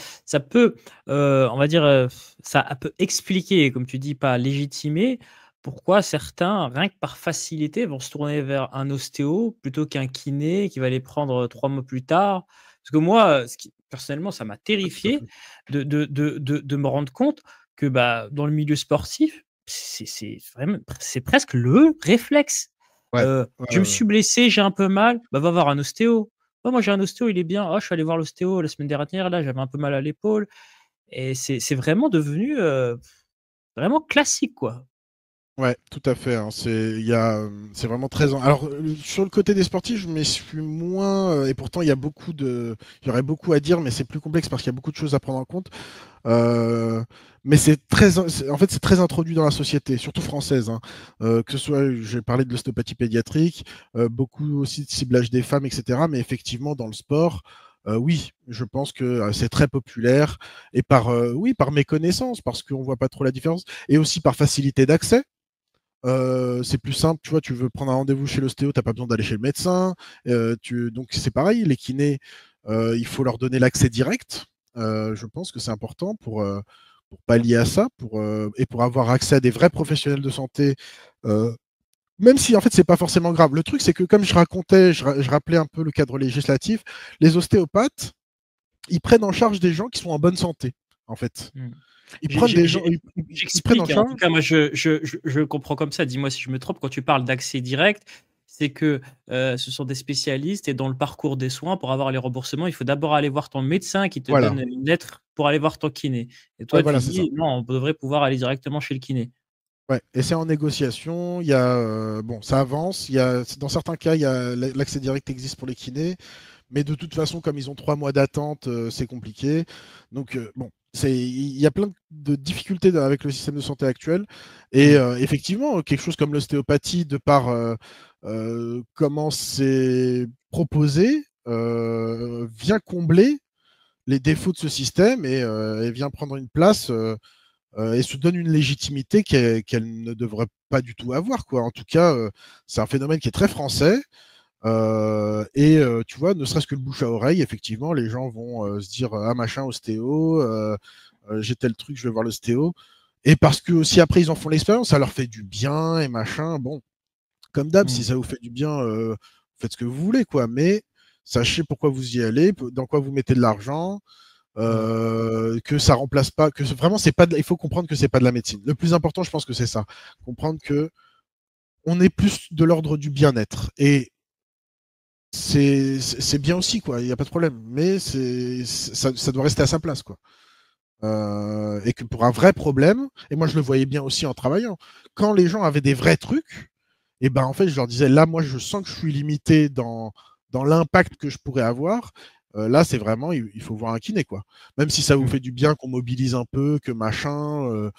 peut, on va dire, ça peut expliquer, comme tu dis, pas légitimer, pourquoi certains, rien que par facilité, vont se tourner vers un ostéo plutôt qu'un kiné qui va les prendre, 3 mois plus tard. Parce que moi, ce qui personnellement, ça m'a ouais, tout à terrifié fait. de me rendre compte que, bah, dans le milieu sportif, c'est vraiment c'est presque le réflexe. Ouais, ouais, Je me ouais. suis blessé, j'ai un peu mal, bah, va voir un ostéo. «Oh moi j'ai un ostéo, il est bien. Oh je suis allé voir l'ostéo la semaine dernière, là j'avais un peu mal à l'épaule» et c'est vraiment devenu, vraiment classique, quoi. Ouais, tout à fait, hein. C'est vraiment très alors, sur le côté des sportifs, je m'y suis moins, et pourtant il y aurait beaucoup à dire, mais c'est plus complexe parce qu'il y a beaucoup de choses à prendre en compte. Mais en fait, c'est très introduit dans la société, surtout française, hein. Que ce soit, j'ai parlé de l'ostéopathie pédiatrique, beaucoup aussi de ciblage des femmes, etc. Mais effectivement, dans le sport, oui, je pense que c'est très populaire et oui, par méconnaissance, parce qu'on voit pas trop la différence, et aussi par facilité d'accès. C'est plus simple, tu vois, tu veux prendre un rendez-vous chez l'ostéo, t'as pas besoin d'aller chez le médecin. Donc c'est pareil, les kinés, il faut leur donner l'accès direct. Je pense que c'est important pour pallier à ça, et pour avoir accès à des vrais professionnels de santé, euh, même si en fait c'est pas forcément grave. Le truc c'est que comme je racontais, je rappelais un peu le cadre législatif, les ostéopathes, ils prennent en charge des gens qui sont en bonne santé, en fait. Mmh. Ils prennent des gens, ils prennent en J'explique, hein. En tout charge. cas, moi, je comprends comme ça. Dis-moi si je me trompe. Quand tu parles d'accès direct, c'est que ce sont des spécialistes et dans le parcours des soins, pour avoir les remboursements, il faut d'abord aller voir ton médecin qui te Voilà. donne une lettre pour aller voir ton kiné. Et Ouais, toi, tu voilà, c'est ça. dis, non, on devrait pouvoir aller directement chez le kiné. Ouais. Et c'est en négociation. Il y a, bon, ça avance. Dans certains cas, l'accès direct existe pour les kinés. Mais de toute façon, comme ils ont 3 mois d'attente, c'est compliqué. Donc, bon, il y a plein de difficultés avec le système de santé actuel. Et Mm. effectivement, quelque chose comme l'ostéopathie, de par comment c'est proposé, vient combler les défauts de ce système et vient prendre une place et se donne une légitimité qu'elle ne devrait pas du tout avoir, quoi. En tout cas, c'est un phénomène qui est très français. Tu vois, ne serait-ce que le bouche à oreille, effectivement, les gens vont se dire ah machin ostéo, j'ai tel truc, je vais voir l'ostéo. Et parce que aussi après ils en font l'expérience, ça leur fait du bien et machin. Bon, comme d'hab, si Mm. ça vous fait du bien, faites ce que vous voulez, quoi. Mais sachez pourquoi vous y allez, dans quoi vous mettez de l'argent, Mm. que ça remplace pas, que vraiment c'est pas, il faut comprendre que c'est pas de la médecine. Le plus important, je pense que c'est ça, comprendre que on est plus de l'ordre du bien-être. Et c'est bien aussi, quoi. Il n'y a pas de problème. Mais ça doit rester à sa place, quoi. Et que pour un vrai problème, et moi je le voyais bien aussi en travaillant, quand les gens avaient des vrais trucs, et ben en fait je leur disais là, moi je sens que je suis limité dans l'impact que je pourrais avoir. Là, c'est vraiment, il faut voir un kiné, quoi. Même si ça vous Mm. fait du bien qu'on mobilise un peu, que machin,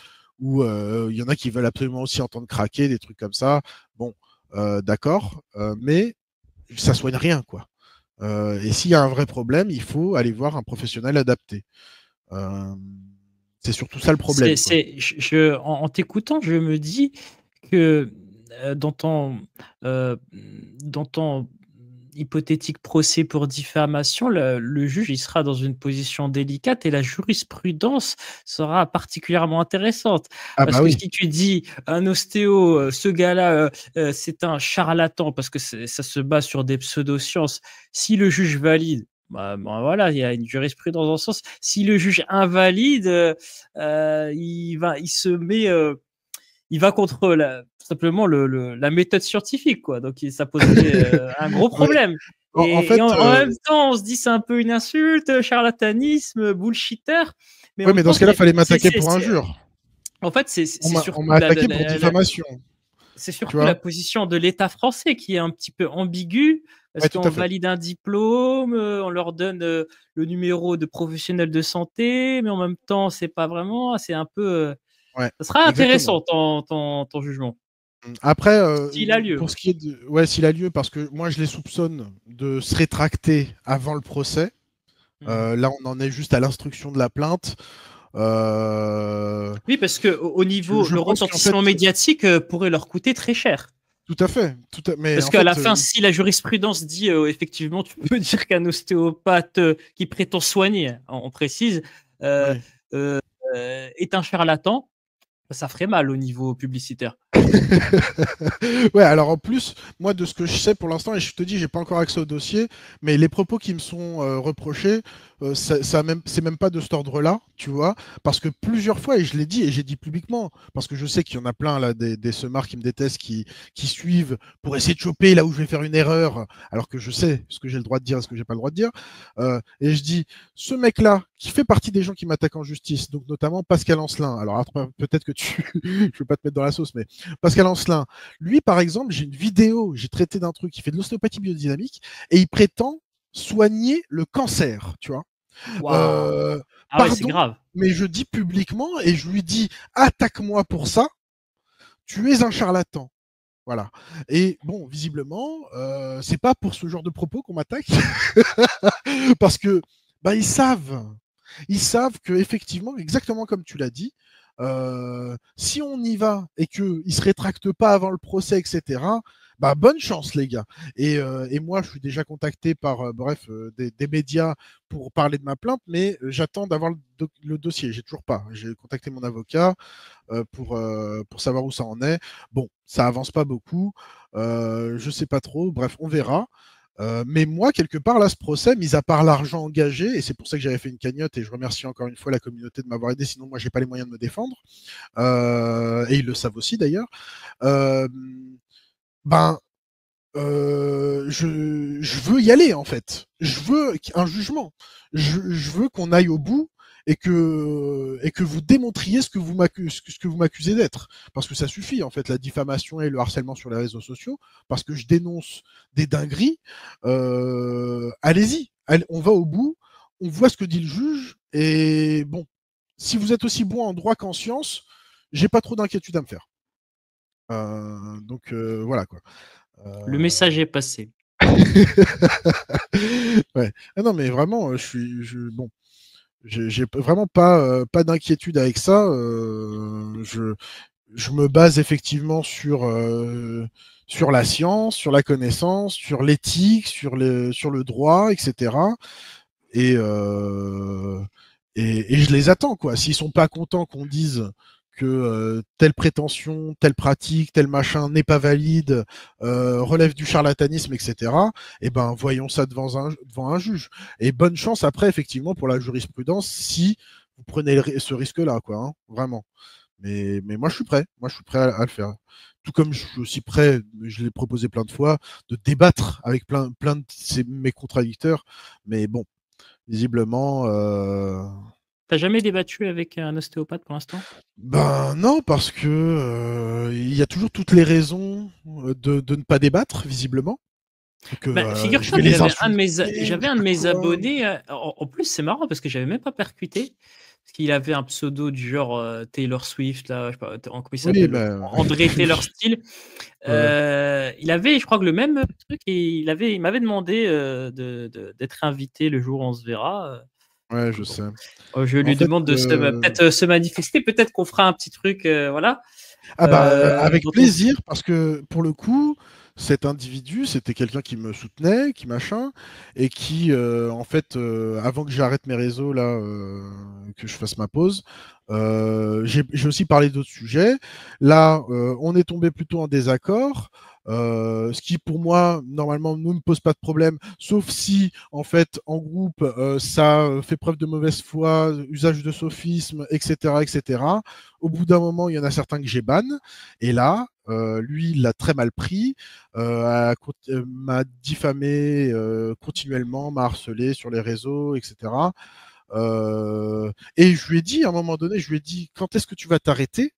ou il y en a qui veulent absolument aussi entendre craquer, des trucs comme ça. Bon, d'accord, mais ça soigne rien, quoi. Et s'il y a un vrai problème, il faut aller voir un professionnel adapté. Euh, c'est surtout ça le problème, quoi. En t'écoutant, je me dis que euh, dans ton, euh, dans ton hypothétique procès pour diffamation, le juge il sera dans une position délicate et la jurisprudence sera particulièrement intéressante. Ah Parce bah que oui. si tu dis un ostéo, ce gars-là, c'est un charlatan parce que ça se base sur des pseudosciences, si le juge valide, bah, voilà, il y a une jurisprudence dans ce sens. Si le juge invalide, il va contre tout simplement la méthode scientifique, quoi. Donc ça poserait un gros Ouais. problème. En Et fait, en même temps, on se dit c'est un peu une insulte, charlatanisme, bullshitter. Mais en ouais, même mais dans temps, ce cas-là, il fallait m'attaquer pour c'est- injure. en fait, On c'est m'a surtout attaqué pour diffamation, c'est tu surtout vois. la position de l'État français qui est un petit peu ambiguë, parce Ouais, tout qu'on à fait. valide un diplôme, on leur donne le numéro de professionnel de santé, mais en même temps, c'est pas vraiment, c'est un peu. Ouais, Ça sera exactement. intéressant ton jugement, Après, s'il a lieu. pour ce qui est de, ouais, s'il a lieu, parce que moi je les soupçonne de se rétracter avant le procès. Hmm. Là, on en est juste à l'instruction de la plainte. Euh, Oui, parce que au niveau, je le pense qu'en fait, retentissement médiatique pourrait leur coûter très cher. tout à fait, mais Parce en qu'à la fait, fin, si la jurisprudence dit effectivement, tu peux dire qu'un ostéopathe qui prétend soigner, on précise, euh, oui. euh, est un charlatan, ça ferait mal au niveau publicitaire. Ouais, alors en plus, moi de ce que je sais pour l'instant, et je te dis, j'ai pas encore accès au dossier, mais les propos qui me sont reprochés, c'est même pas de cet ordre-là, tu vois, parce que plusieurs fois, et je l'ai dit, et j'ai dit publiquement, parce que je sais qu'il y en a plein là, des semards qui me détestent, qui suivent pour essayer de choper là où je vais faire une erreur, alors que je sais ce que j'ai le droit de dire et ce que j'ai pas le droit de dire. Et je dis, ce mec-là, qui fait partie des gens qui m'attaquent en justice, donc notamment Pascal Ancelin, alors après, peut-être que je veux pas te mettre dans la sauce, mais Pascal Ancelin, lui, par exemple, j'ai une vidéo, j'ai traité d'un truc, il fait de l'ostéopathie biodynamique et il prétend soigner le cancer, tu vois. Waouh! Euh, Ah ouais, c'est Pardon, grave. mais je dis publiquement et je lui dis attaque-moi pour ça, tu es un charlatan. Voilà. Et bon, visiblement, c'est pas pour ce genre de propos qu'on m'attaque, parce que bah, ils savent que effectivement, exactement comme tu l'as dit, si on y va et qu'ils se rétractent pas avant le procès, etc. Bah bonne chance les gars. Et moi, je suis déjà contacté par des médias pour parler de ma plainte, mais j'attends d'avoir le dossier. J'ai toujours pas. J'ai contacté mon avocat pour savoir où ça en est. Bon, ça avance pas beaucoup. Je sais pas trop. Bref, on verra. Mais moi, quelque part, là, ce procès, mis à part l'argent engagé, et c'est pour ça que j'avais fait une cagnotte, et je remercie encore une fois la communauté de m'avoir aidé, sinon moi, j'ai pas les moyens de me défendre, et ils le savent aussi d'ailleurs. Euh, ben, je veux y aller en fait. Je veux un jugement. Je veux qu'on aille au bout et que vous démontriez ce que ce que vous m'accusez d'être. Parce que ça suffit en fait, la diffamation et le harcèlement sur les réseaux sociaux. Parce que je dénonce des dingueries. Allez-y, on va au bout. On voit ce que dit le juge. Et bon, si vous êtes aussi bon en droit qu'en science, j'ai pas trop d'inquiétude à me faire. Donc voilà quoi. Le message est passé. Ouais. Ah non, mais vraiment, bon, j'ai vraiment pas d'inquiétude avec ça. Je me base effectivement sur la science, sur la connaissance, sur l'éthique, sur le droit, etc. Et, euh, et je les attends, quoi. S'ils sont pas contents qu'on dise que telle prétention, telle pratique, tel machin n'est pas valide, relève du charlatanisme, etc., eh ben, voyons ça devant un juge. Et bonne chance après, effectivement, pour la jurisprudence, si vous prenez ce risque-là, quoi, hein, vraiment. Mais moi, je suis prêt. Moi, je suis prêt à le faire. Tout comme je suis aussi prêt, je l'ai proposé plein de fois, de débattre avec plein de mes contradicteurs. Mais bon, visiblement, T'as jamais débattu avec un ostéopathe pour l'instant? ben non, parce que il y a toujours toutes les raisons de ne pas débattre, visiblement. Que Bah, je figure-toi vais que les insulter, j'avais je sais un de pas mes quoi. abonnés. En plus, c'est marrant parce que j'avais même pas percuté. Parce qu'il avait un pseudo du genre Taylor Swift, là, je sais pas, comment il Oui, s'appelle? ben André Taylor Steele. ouais, Il avait, je crois que le même truc, et il m'avait demandé d'être invité le jour où on se verra. ouais, Donc je bon, sais. je En lui fait, demande de peut-être se manifester. Peut-être qu'on fera un petit truc, voilà. ah bah, avec Dont on s- plaisir, parce que pour le coup, cet individu, c'était quelqu'un qui me soutenait, qui machin, et qui, en fait, avant que j'arrête mes réseaux là, que je fasse ma pause, j'ai aussi parlé d'autres sujets. Là, on est tombé plutôt en désaccord. Ce qui pour moi normalement ne me pose pas de problème, sauf si en fait en groupe ça fait preuve de mauvaise foi, usage de sophisme, etc., etc. Au bout d'un moment, il y en a certains que j'ai ban. Et là, lui, il l'a très mal pris, m'a diffamé continuellement, m'a harcelé sur les réseaux, etc. Et je lui ai dit, à un moment donné, je lui ai dit, quand est-ce que tu vas t'arrêter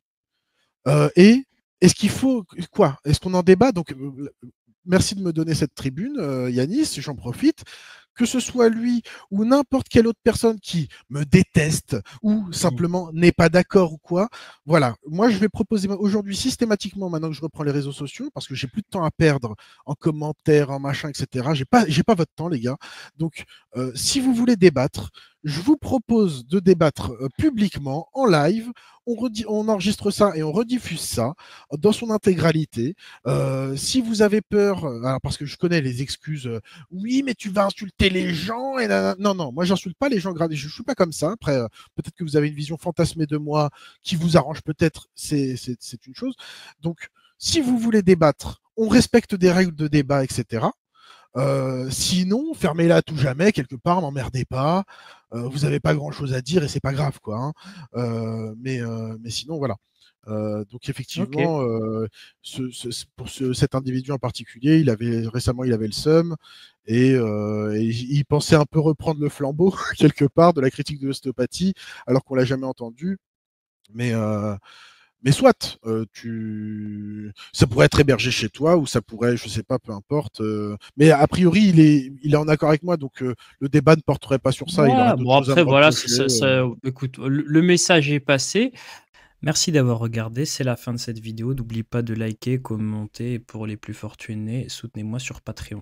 et est-ce qu'il faut quoi? Est-ce qu'on en débat? Donc, merci de me donner cette tribune, Yanis, j'en profite. Que ce soit lui ou n'importe quelle autre personne qui me déteste ou Mm. simplement n'est pas d'accord ou quoi, voilà. Moi, je vais proposer aujourd'hui systématiquement, maintenant que je reprends les réseaux sociaux, parce que j'ai plus de temps à perdre en commentaires, en machin, etc. J'ai pas votre temps, les gars. Donc, si vous voulez débattre, je vous propose de débattre publiquement, en live. On enregistre ça et on rediffuse ça dans son intégralité. Si vous avez peur, alors parce que je connais les excuses, oui, mais tu vas insulter les gens. Et non, non, moi, j'insulte pas les gens. Je suis pas comme ça. Après, peut-être que vous avez une vision fantasmée de moi qui vous arrange peut-être, c'est une chose. Donc, si vous voulez débattre, on respecte des règles de débat, etc. Sinon, fermez-la à tout jamais, quelque part, m'emmerdez pas. Vous n'avez pas grand-chose à dire et c'est pas grave, quoi, hein. Mais sinon, voilà. Donc Ok. effectivement, pour cet individu en particulier, récemment il avait le seum et il pensait un peu reprendre le flambeau quelque part de la critique de l'ostéopathie, alors qu'on l'a jamais entendu. Mais soit, ça pourrait être hébergé chez toi ou ça pourrait, je sais pas, peu importe. Mais a priori, il est en accord avec moi, donc le débat ne porterait pas sur ça. Il aurait Ouais, d'autres bon choses à après me voilà, reprocher. écoute, le message est passé. Merci d'avoir regardé, c'est la fin de cette vidéo. N'oublie pas de liker, commenter et pour les plus fortunés, soutenez-moi sur Patreon.